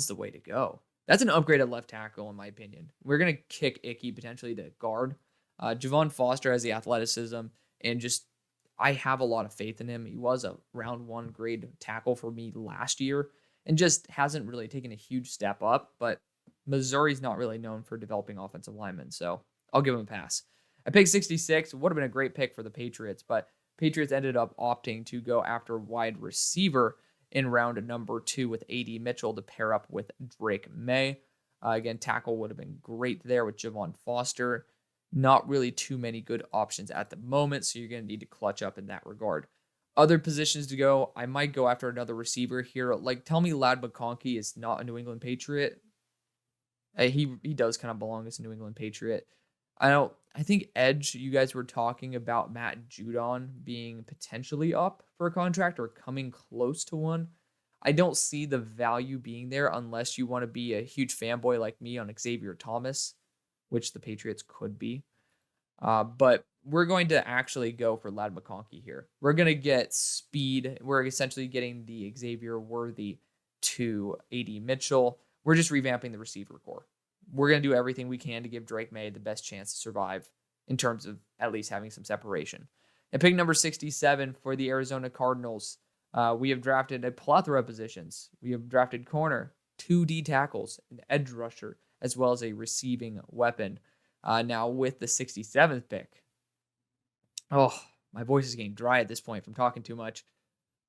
A: the way to go. That's an upgraded left tackle, in my opinion. We're going to kick Icky potentially to guard. Javon Foster has the athleticism, and I have a lot of faith in him. He was a round 1 grade tackle for me last year and just hasn't really taken a huge step up, but Missouri's not really known for developing offensive linemen, so I'll give him a pass. At pick 66, would have been a great pick for the Patriots, but Patriots ended up opting to go after wide receiver in round number 2 with A.D. Mitchell to pair up with Drake Maye. Again, tackle would have been great there with Javon Foster. Not really too many good options at the moment, so you're going to need to clutch up in that regard. Other positions to go, I might go after another receiver here. Tell me Ladd McConkey is not a New England Patriot. He does kind of belong as a New England Patriot. I think edge, you guys were talking about Matt Judon being potentially up for a contract or coming close to one. I don't see the value being there unless you want to be a huge fanboy like me on Xavier Thomas, which the Patriots could be. But we're going to actually go for Ladd McConkey here. We're going to get speed. We're essentially getting the Xavier Worthy to AD Mitchell. We're just revamping the receiver core. We're going to do everything we can to give Drake Maye the best chance to survive in terms of at least having some separation. And pick number 67 for the Arizona Cardinals, we have drafted a plethora of positions. We have drafted corner, 2 D tackles, an edge rusher, as well as a receiving weapon. Now with the 67th pick, my voice is getting dry at this point from talking too much.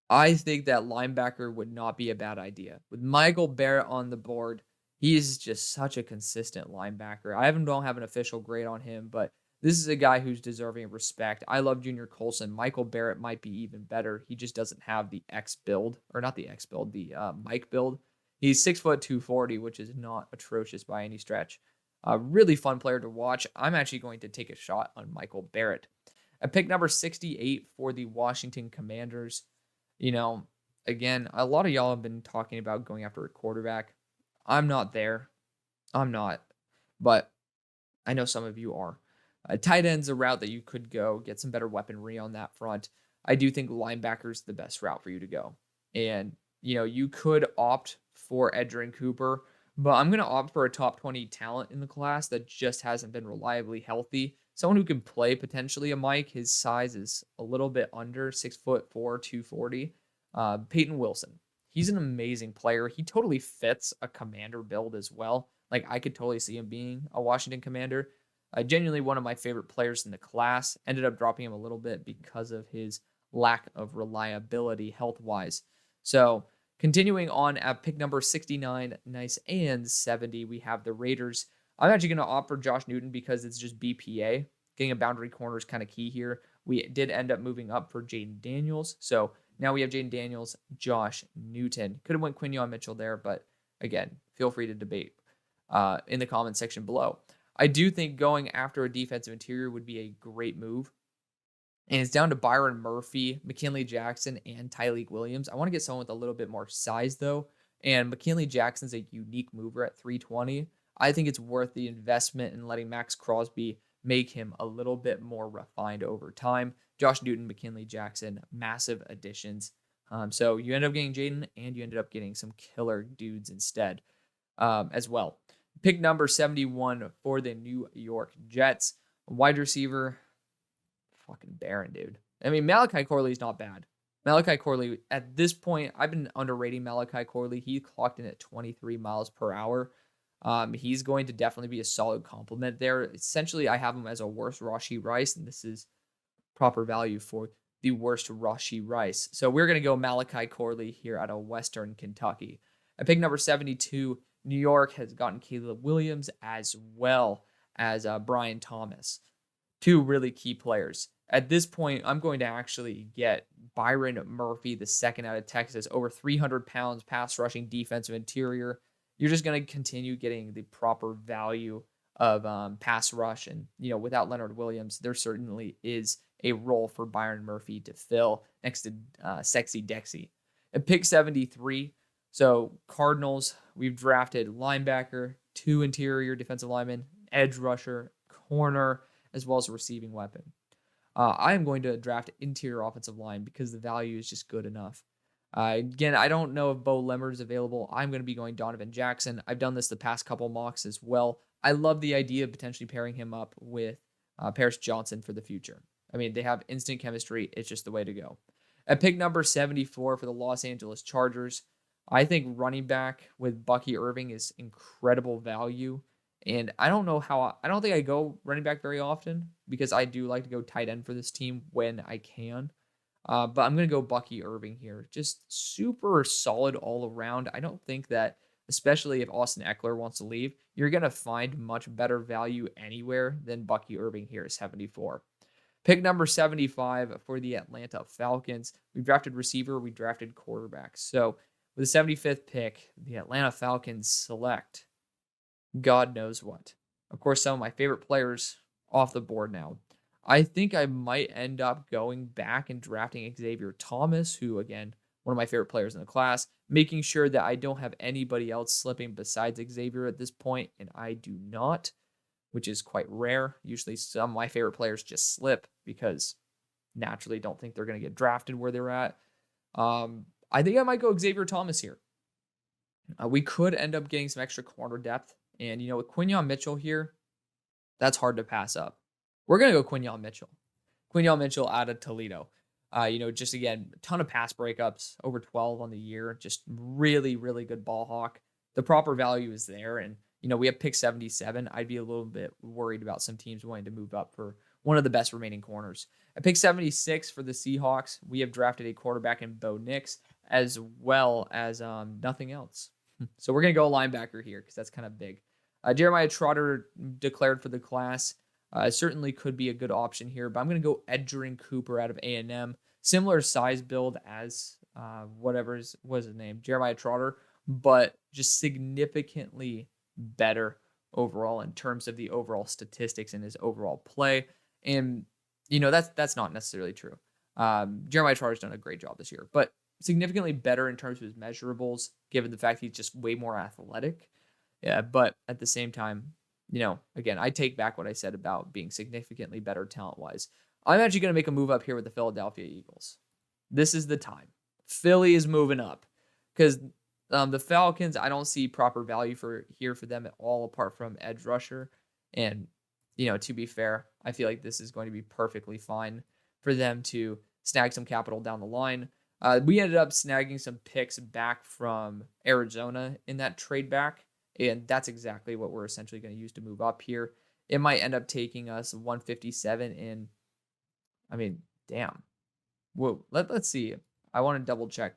A: I think that linebacker would not be a bad idea. With Michael Barrett on the board, he is just such a consistent linebacker. don't have an official grade on him, but this is a guy who's deserving of respect. I love Junior Colson. Michael Barrett might be even better. He just doesn't have the X build, or not the X build, the Mike build. He's 6'2", 240, which is not atrocious by any stretch. A really fun player to watch. I'm actually going to take a shot on Michael Barrett. At pick number 68 for the Washington Commanders, again, a lot of y'all have been talking about going after a quarterback. I'm not there. I'm not. But I know some of you are. Tight end's a route that you could go, get some better weaponry on that front. I do think linebacker's the best route for you to go. And, you could opt for Edgerrin Cooper, but I'm going to opt for a top 20 talent in the class that just hasn't been reliably healthy. Someone who can play potentially a Mike. His size is a little bit under 6'4", 240. Peyton Wilson. He's an amazing player. He totally fits a commander build as well. Like, I could totally see him being a Washington Commander. Genuinely one of my favorite players in the class. Ended up dropping him a little bit because of his lack of reliability health-wise. So, continuing on at pick number 69, nice, and 70, we have the Raiders. I'm actually going to opt for Josh Newton because it's just BPA. Getting a boundary corner is kind of key here. We did end up moving up for Jayden Daniels. So now we have Jayden Daniels, Josh Newton. Could have went Quinyon Mitchell there, but again, feel free to debate in the comment section below. I do think going after a defensive interior would be a great move. And it's down to Byron Murphy, McKinley Jackson, and Tyleik Williams. I want to get someone with a little bit more size, though. And McKinley Jackson's a unique mover at 320. I think it's worth the investment in letting Max Crosby make him a little bit more refined over time. Josh Newton, McKinley Jackson, massive additions. So you end up getting Jayden, and you ended up getting some killer dudes instead as well. Pick number 71 for the New York Jets. Wide receiver, fucking Barron, dude. I mean, Malachi Corley is not bad. Malachi Corley, at this point, I've been underrating Malachi Corley. He clocked in at 23 miles per hour. He's going to definitely be a solid compliment there. Essentially, I have him as a worse Rashee Rice, and this is proper value for the worst Rashee Rice. So we're going to go Malachi Corley here out of Western Kentucky. At pick number 72, New York has gotten Caleb Williams as well as Brian Thomas. 2 really key players. At this point, I'm going to actually get Byron Murphy, the second out of Texas, over 300 pounds, pass rushing, defensive interior. You're just going to continue getting the proper value of pass rush. And, without Leonard Williams, there certainly is a role for Byron Murphy to fill next to Sexy Dexy. At pick 73, so Cardinals, we've drafted linebacker, 2 interior defensive linemen, edge rusher, corner, as well as a receiving weapon. I am going to draft interior offensive line because the value is just good enough. Again, I don't know if Bo Lemmer is available. I'm going to be going Donovan Jackson. I've done this the past couple mocks as well. I love the idea of potentially pairing him up with Paris Johnson for the future. I mean, they have instant chemistry. It's just the way to go. At pick number 74 for the Los Angeles Chargers, I think running back with Bucky Irving is incredible value. And I don't think I go running back very often because I do like to go tight end for this team when I can. But I'm going to go Bucky Irving here. Just super solid all around. I don't think that, especially if Austin Eckler wants to leave, you're going to find much better value anywhere than Bucky Irving here at 74. Pick number 75 for the Atlanta Falcons. We drafted receiver. We drafted quarterback. So with the 75th pick, the Atlanta Falcons select God knows what. Of course, some of my favorite players off the board now. I think I might end up going back and drafting Xavier Thomas, who, again, one of my favorite players in the class, making sure that I don't have anybody else slipping besides Xavier at this point, and I do not, which is quite rare. Usually some of my favorite players just slip because naturally don't think they're going to get drafted where they're at. I think I might go Xavier Thomas here. We could end up getting some extra corner depth. And, with Quinyon Mitchell here, that's hard to pass up. We're going to go Quinyon Mitchell. Quinyon Mitchell out of Toledo. Just again, a ton of pass breakups, over 12 on the year. Just really, really good ball hawk. The proper value is there. And, we have pick 77. I'd be a little bit worried about some teams wanting to move up for one of the best remaining corners. At pick 76 for the Seahawks, we have drafted a quarterback in Bo Nix, as well as nothing else. So we're going to go linebacker here because that's kind of big. Jeremiah Trotter declared for the class. Certainly could be a good option here, but I'm going to go Edgerrin Cooper out of A&M. Similar size build as was his name, Jeremiah Trotter, but just significantly better overall in terms of the overall statistics and his overall play. And, that's not necessarily true. Jeremiah Trotter's done a great job this year, but significantly better in terms of his measurables, given the fact he's just way more athletic. Yeah, but at the same time, again, I take back what I said about being significantly better talent-wise. I'm actually going to make a move up here with the Philadelphia Eagles. This is the time. Philly is moving up because the Falcons, I don't see proper value for them at all, apart from edge rusher. And, to be fair, I feel like this is going to be perfectly fine for them to snag some capital down the line. We ended up snagging some picks back from Arizona in that trade back, and that's exactly what we're essentially going to use to move up here. It might end up taking us 157 in, damn. Whoa, let's see. I want to double check.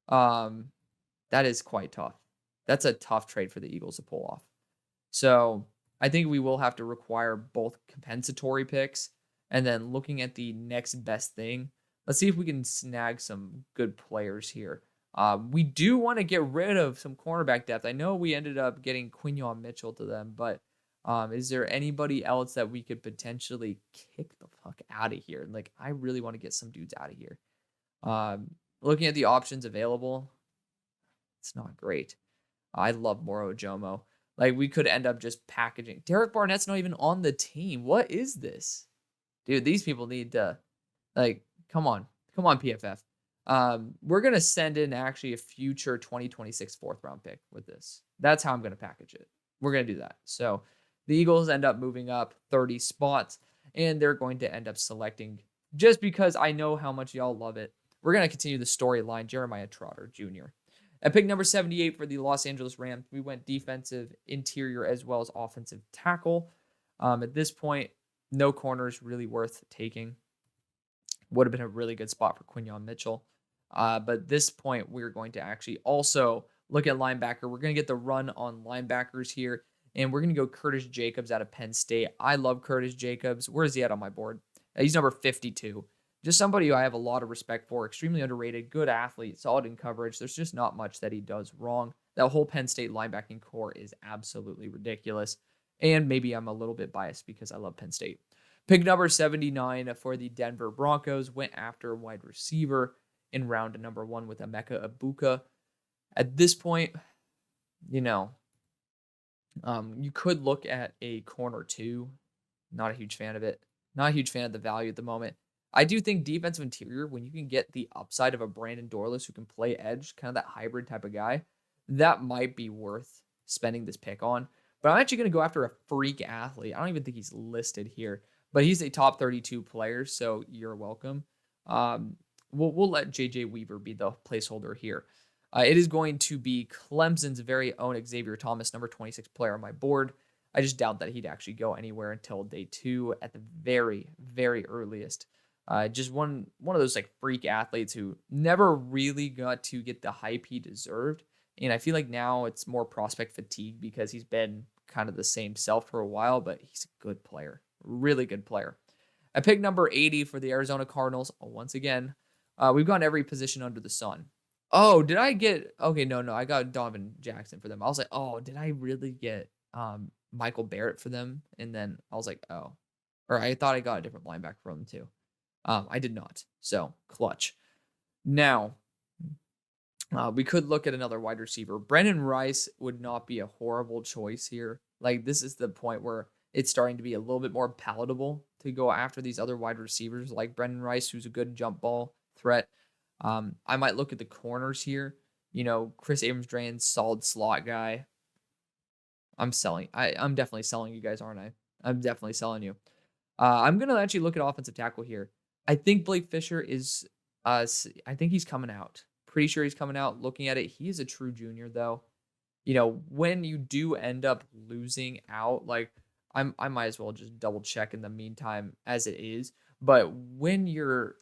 A: That is quite tough. That's a tough trade for the Eagles to pull off. So I think we will have to require both compensatory picks, and then looking at the next best thing, let's see if we can snag some good players here. We do want to get rid of some cornerback depth. I know we ended up getting Quinyon Mitchell to them, but is there anybody else that we could potentially kick the fuck out of here? Like, I really want to get some dudes out of here. Looking at the options available, it's not great. I love Moro Ojomo. Like, we could end up just packaging. Derek Barnett's not even on the team. What is this? Dude, these people need to, come on, PFF. We're going to send in actually a future 2026 fourth round pick with this. That's how I'm going to package it. We're going to do that. So the Eagles end up moving up 30 spots, and they're going to end up selecting, just because I know how much y'all love it, we're going to continue the storyline, Jeremiah Trotter Jr. At pick number 78 for the Los Angeles Rams, we went defensive interior as well as offensive tackle. At this point, no corners really worth taking. Would have been a really good spot for Quinyon Mitchell. But at this point, we're going to actually also look at linebacker. We're going to get the run on linebackers here, and we're going to go Curtis Jacobs out of Penn State. I love Curtis Jacobs. Where is he at on my board? He's number 52. Just somebody who I have a lot of respect for, extremely underrated, good athlete, solid in coverage. There's just not much that he does wrong. That whole Penn State linebacking core is absolutely ridiculous. And maybe I'm a little bit biased because I love Penn State. Pick number 79 for the Denver Broncos went after wide receiver in round number 1 with Emeka Egbuka. At this point, you could look at a corner 2. Not a huge fan of it. Not a huge fan of the value at the moment. I do think defensive interior, when you can get the upside of a Brandon Dorlus who can play edge, kind of that hybrid type of guy, that might be worth spending this pick on. But I'm actually going to go after a freak athlete. I don't even think he's listed here, but he's a top 32 player, so you're welcome. We'll let JJ Weaver be the placeholder here. It is going to be Clemson's very own Xavier Thomas, number 26 player on my board. I just doubt that he'd actually go anywhere until day 2 at the very, very earliest. Just one of those freak athletes who never really got to get the hype he deserved. And I feel like now it's more prospect fatigue because he's been kind of the same self for a while, but he's a good player, really good player. At pick number 80 for the Arizona Cardinals, once again, we've gone every position under the sun. Oh, did I get, okay, no, I got Donovan Jackson for them. I was like, oh, did I really get Michael Barrett for them? And then I was like, oh, Or I thought I got a different linebacker from them too. I did not. So clutch. Now, we could look at another wide receiver. Brendan Rice would not be a horrible choice here. Like, this is the point where it's starting to be a little bit more palatable to go after these other wide receivers like Brendan Rice, who's a good jump ball threat. I might look at the corners here. Chris Abrams-Drain, solid slot guy. I'm selling. I'm definitely selling you guys, aren't I? I'm definitely selling you. I'm going to actually look at offensive tackle here. I think Blake Fisher is, I think he's coming out. Pretty sure he's coming out. Looking at it, he is a true junior, though. When you do end up losing out, like, I might as well just double check in the meantime as it is. But when you're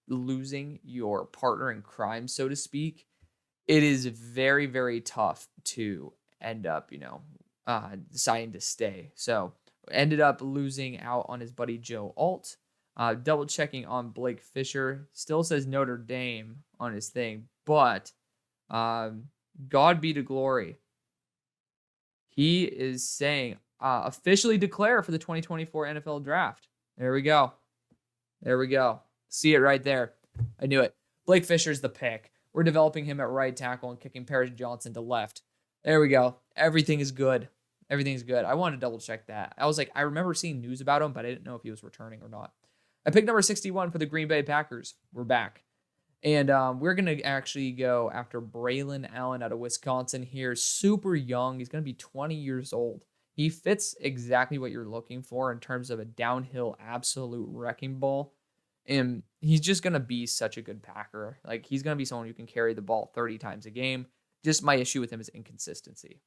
A: losing your partner in crime, so to speak, it is very, very tough to end up, deciding to stay. So ended up losing out on his buddy Joe Alt. Double checking on Blake Fisher. Still says Notre Dame on his thing, but God be to glory. He is saying officially declare for the 2024 NFL Draft. There we go. There we go. See it right there. I knew it. Blake Fisher's the pick. We're developing him at right tackle and kicking Paris Johnson to left. There we go. Everything is good. Everything's good. I wanted to double check that. I was like, I remember seeing news about him, but I didn't know if he was returning or not. I picked number 61 for the Green Bay Packers. We're back. And we're going to actually go after Braylon Allen out of Wisconsin here. Super young. He's going to be 20 years old. He fits exactly what you're looking for in terms of a downhill absolute wrecking ball. And he's just going to be such a good Packer. Like, he's going to be someone who can carry the ball 30 times a game. Just my issue with him is inconsistency.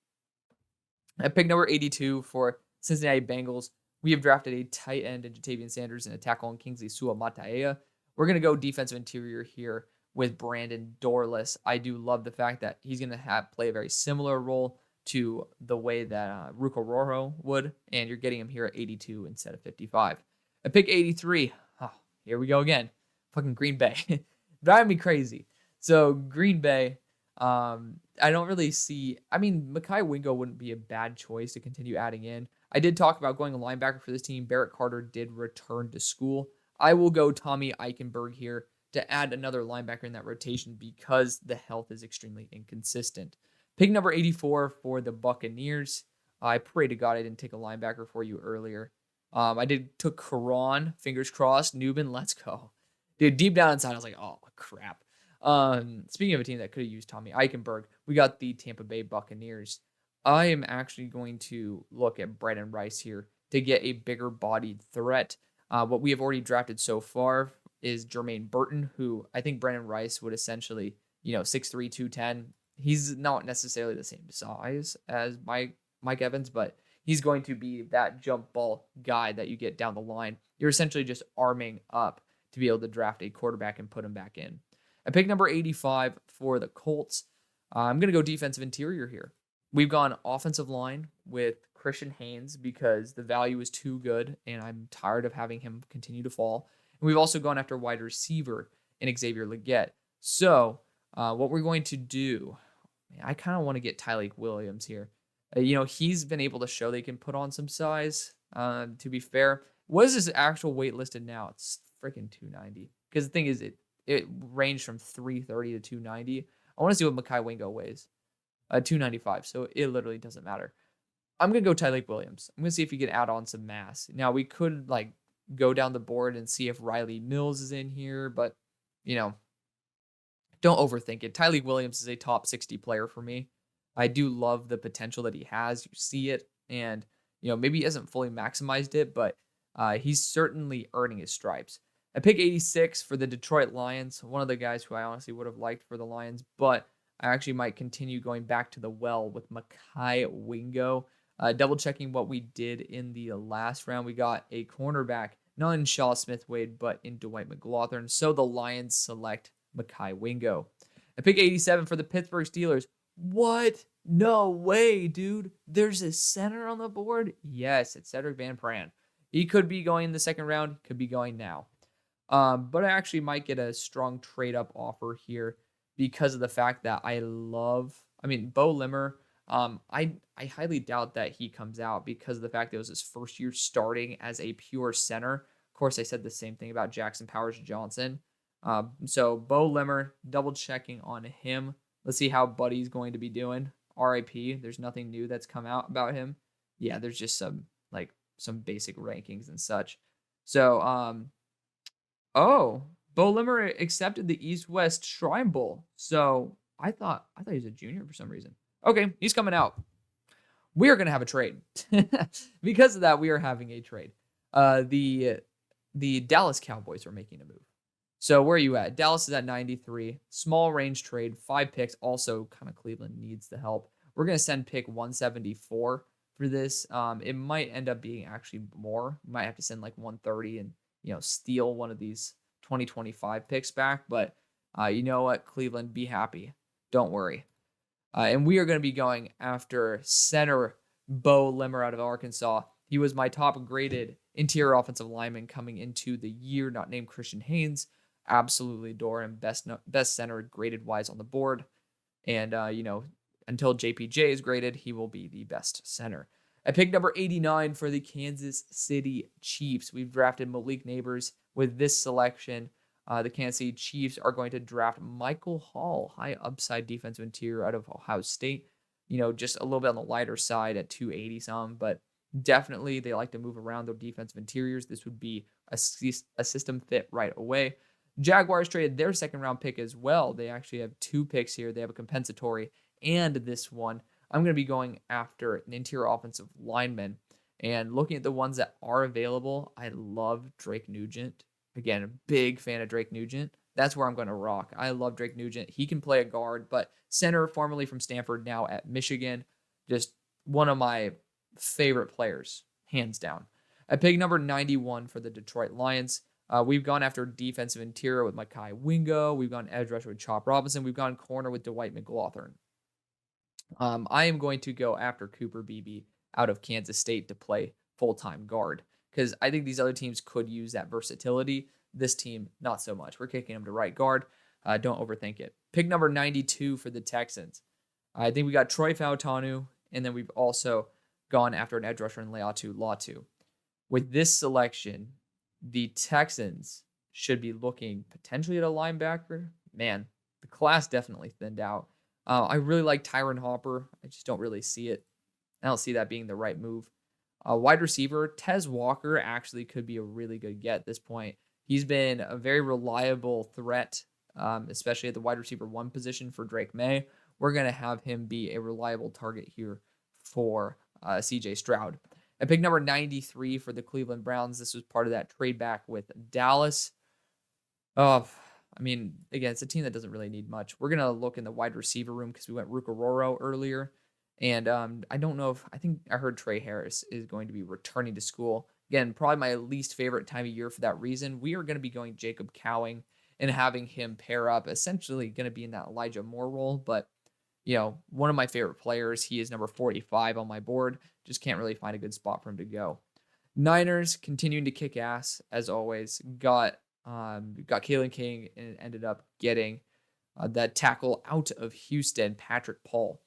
A: I picked number 82 for Cincinnati Bengals. We have drafted a tight end in Jatavian Sanders and a tackle in Kingsley Suamataia. We're going to go defensive interior here with Brandon Dorless. I do love the fact that he's going to play a very similar role to the way that Ruko Roro would, and you're getting him here at 82 instead of 55. I pick 83. Oh, here we go again. Fucking Green Bay. Driving me crazy. So Green Bay, I don't really see... I mean, Mekhi Wingo wouldn't be a bad choice to continue adding in. I did talk about going a linebacker for this team. Barrett Carter did return to school. I will go Tommy Eichenberg here to add another linebacker in that rotation because the health is extremely inconsistent. Pick number 84 for the Buccaneers. I pray to God I didn't take a linebacker for you earlier. I took Karan, fingers crossed. Newman, let's go. Dude, deep down inside, I was like, oh, crap. Speaking of a team that could have used Tommy Eichenberg, we got the Tampa Bay Buccaneers. I am actually going to look at Brendan Rice here to get a bigger bodied threat. What we have already drafted so far is Jermaine Burton, who I think Brendan Rice would essentially, 6'3", 210. He's not necessarily the same size as Mike Evans, but he's going to be that jump ball guy that you get down the line. You're essentially just arming up to be able to draft a quarterback and put him back in. I pick number 85 for the Colts. I'm going to go defensive interior here. We've gone offensive line with Christian Haynes because the value is too good, and I'm tired of having him continue to fall. And we've also gone after wide receiver in Xavier Legette. So what we're going to do, I kind of want to get Tyleik Williams here. He's been able to show they can put on some size. To be fair, what is his actual weight listed now? It's freaking 290. Because the thing is, it ranged from 330 to 290. I want to see what Mekhi Wingo weighs. 295. So it literally doesn't matter. I'm going to go Tyleik Williams. I'm going to see if he can add on some mass. Now, we could go down the board and see if Riley Mills is in here, but, don't overthink it. Tyleik Williams is a top 60 player for me. I do love the potential that he has. You see it, and, maybe he hasn't fully maximized it, but he's certainly earning his stripes. I pick 86 for the Detroit Lions, one of the guys who I honestly would have liked for the Lions, but I actually might continue going back to the well with Mekhi Wingo. Double checking what we did in the last round. We got a cornerback, not in Shaw Smith-Wade, but in Dwight McGlothern. So the Lions select Mekhi Wingo. I pick 87 for the Pittsburgh Steelers. What? No way, dude. There's a center on the board? Yes, it's Cedric Van Pran. He could be going in the second round, could be going now. But I actually might get a strong trade-up offer here because of the fact that Bo Limmer, I highly doubt that he comes out because of the fact that it was his first year starting as a pure center. Of course, I said the same thing about Jackson Powers Johnson. So Bo Limmer, double checking on him. Let's see how Buddy's going to be doing. RIP. There's nothing new that's come out about him. Yeah, there's just some basic rankings and such. So oh, Bo Limmer accepted the East West Shrine Bowl. So I thought he was a junior for some reason. Okay, he's coming out. We are gonna have a trade. Because of that, we are having a trade. The Dallas Cowboys are making a move. So where are you at? Dallas is at 93. Small range trade, 5 picks. Also, kind of Cleveland needs the help. We're gonna send pick 174 for this. It might end up being actually more. We might have to send like 130 and steal one of these 2025 picks back. But you know what, Cleveland, be happy. Don't worry. And we are going to be going after center Bo Limmer out of Arkansas. He was my top graded interior offensive lineman coming into the year, not named Christian Haynes. Absolutely adore him. Best center graded wise on the board. And, until JPJ is graded, he will be the best center. At pick number 89 for the Kansas City Chiefs, we've drafted Malik Neighbors. With this selection, the Kansas City Chiefs are going to draft Michael Hall, high upside defensive interior out of Ohio State. Just a little bit on the lighter side at 280 some, but definitely they like to move around their defensive interiors. This would be a system fit right away. Jaguars traded their second round pick as well. They actually have 2 picks here. They have a compensatory and this one. I'm going to be going after an interior offensive lineman. And looking at the ones that are available, I love Drake Nugent. Again, a big fan of Drake Nugent. That's where I'm going to rock. I love Drake Nugent. He can play a guard, but center, formerly from Stanford, now at Michigan. Just one of my favorite players, hands down. At pick number 91 for the Detroit Lions, we've gone after defensive interior with Mekhi Wingo. We've gone edge rusher with Chop Robinson. We've gone corner with Dwight McGlothern. I am going to go after Cooper Beebe out of Kansas State to play full-time guard because I think these other teams could use that versatility. This team, not so much. We're kicking him to right guard. Don't overthink it. Pick number 92 for the Texans. I think we got Troy Fautanu, and then we've also gone after an edge rusher in Leatu Latu. With this selection, the Texans should be looking potentially at a linebacker. Man, the class definitely thinned out. I really like Tyron Hopper. I just don't really see it. I don't see that being the right move. Wide receiver, Tez Walker actually could be a really good get at this point. He's been a very reliable threat, especially at the wide receiver 1 position for Drake Maye. We're going to have him be a reliable target here for CJ Stroud. At pick number 93 for the Cleveland Browns, this was part of that trade back with Dallas. Again, it's a team that doesn't really need much. We're going to look in the wide receiver room because we went Rukaroro earlier. And I don't know I think I heard Trey Harris is going to be returning to school. Again, probably my least favorite time of year for that reason. We are going to be going Jacob Cowing and having him pair up, essentially going to be in that Elijah Moore role. But, one of my favorite players. He is number 45 on my board. Just can't really find a good spot for him to go. Niners continuing to kick ass, as always. Got Kalen King and ended up getting that tackle out of Houston, Patrick Paul.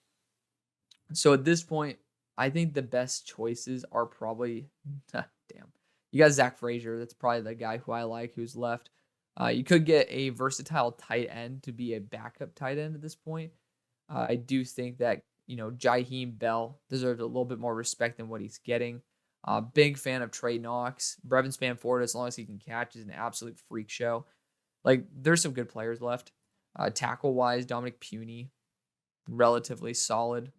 A: So at this point, I think the best choices are probably, you got Zach Frazier. That's probably the guy who I like who's left. You could get a versatile tight end to be a backup tight end at this point. I do think that, Jaheim Bell deserves a little bit more respect than what he's getting. Big fan of Trey Knox. Brevin Spanford, as long as he can catch, is an absolute freak show. There's some good players left. Tackle-wise, Dominic Puny, relatively solid.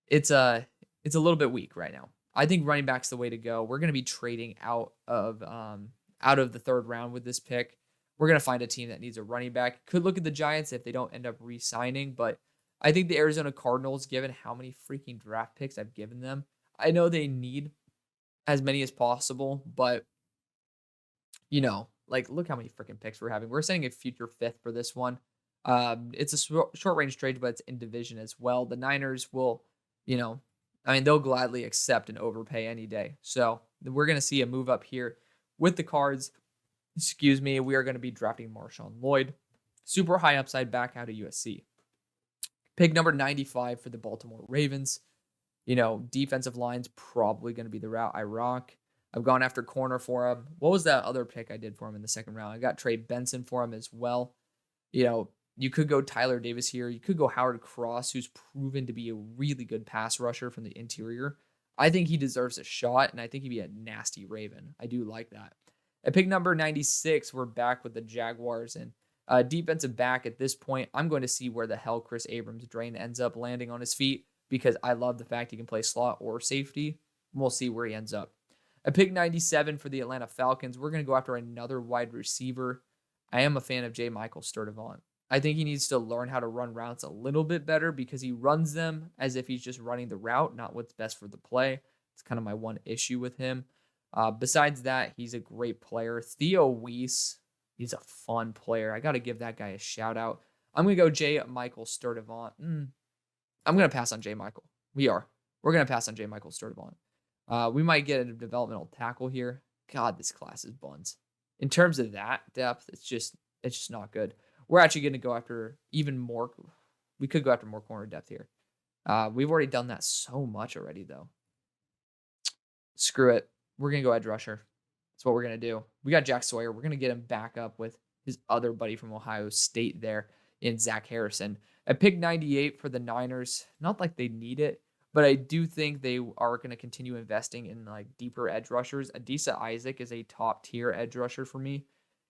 A: It's a little bit weak right now. I think running back's the way to go. We're going to be trading out of the 3rd round with this pick. We're going to find a team that needs a running back. Could look at the Giants if they don't end up re-signing, but I think the Arizona Cardinals, given how many freaking draft picks I've given them, I know they need as many as possible, but look how many freaking picks we're having. We're saying a future 5th for this one. It's a short range trade, but it's in division as well. The Niners will, they'll gladly accept an overpay any day. So we're going to see a move up here with the Cards. We are going to be drafting Marshawn Lloyd, super high upside back out of USC. Pick number 95 for the Baltimore Ravens. Defensive line's probably going to be the route I rock. I've gone after corner for him. What was that other pick I did for him in the second round? I got Trey Benson for him as well. You could go Tyler Davis here. You could go Howard Cross, who's proven to be a really good pass rusher from the interior. I think he deserves a shot, and I think he'd be a nasty Raven. I do like that. At pick number 96, we're back with the Jaguars, and defensive back at this point, I'm going to see where the hell Chris Abrams-Drain ends up landing on his feet, because I love the fact he can play slot or safety. We'll see where he ends up. At pick 97 for the Atlanta Falcons, we're going to go after another wide receiver. I am a fan of J. Michael Sturdivant. I think he needs to learn how to run routes a little bit better because he runs them as if he's just running the route, not what's best for the play. It's kind of my one issue with him. Besides that, he's a great player. Theo Weiss, he's a fun player. I got to give that guy a shout out. I'm going to go J. Michael Sturdivant. I'm going to pass on J. Michael. We're going to pass on J. Michael Sturdivant. We might get a developmental tackle here. God, this class is buns. In terms of that depth, it's just not good. We're actually going to go after even more. We could go after more corner depth here. We've already done that so much already, though. Screw it. We're going to go edge rusher. That's what we're going to do. We got Jack Sawyer. We're going to get him back up with his other buddy from Ohio State there in Zach Harrison. At pick 98 for the Niners, not like they need it, but I do think they are going to continue investing in deeper edge rushers. Adisa Isaac is a top tier edge rusher for me.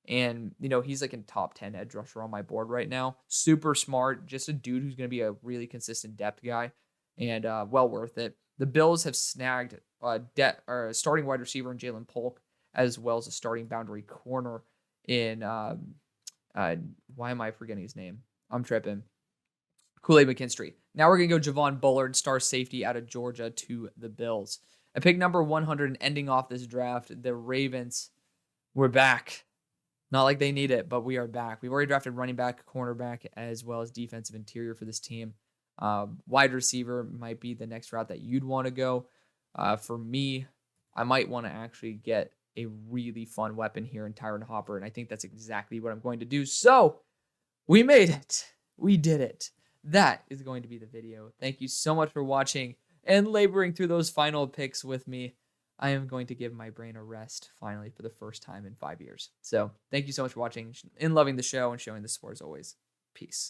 A: And, he's like in top 10 edge rusher on my board right now. Super smart. Just a dude who's going to be a really consistent depth guy and well worth it. The Bills have snagged a starting wide receiver in Jalen Polk, as well as a starting boundary corner in, why am I forgetting his name? I'm tripping. Kool-Aid McKinstry. Now we're going to go Javon Bullard, star safety out of Georgia, to the Bills. At pick number 100 and ending off this draft, the Ravens, we're back. Not like they need it, but we are back. We've already drafted running back, cornerback, as well as defensive interior for this team. Wide receiver might be the next route that you'd want to go. For me, I might want to actually get a really fun weapon here in Tyron Hopper, and I think that's exactly what I'm going to do. So, we made it. We did it. That is going to be the video. Thank you so much for watching and laboring through those final picks with me. I am going to give my brain a rest finally for the first time in 5 years. So thank you so much for watching and loving the show and showing the support as always. Peace.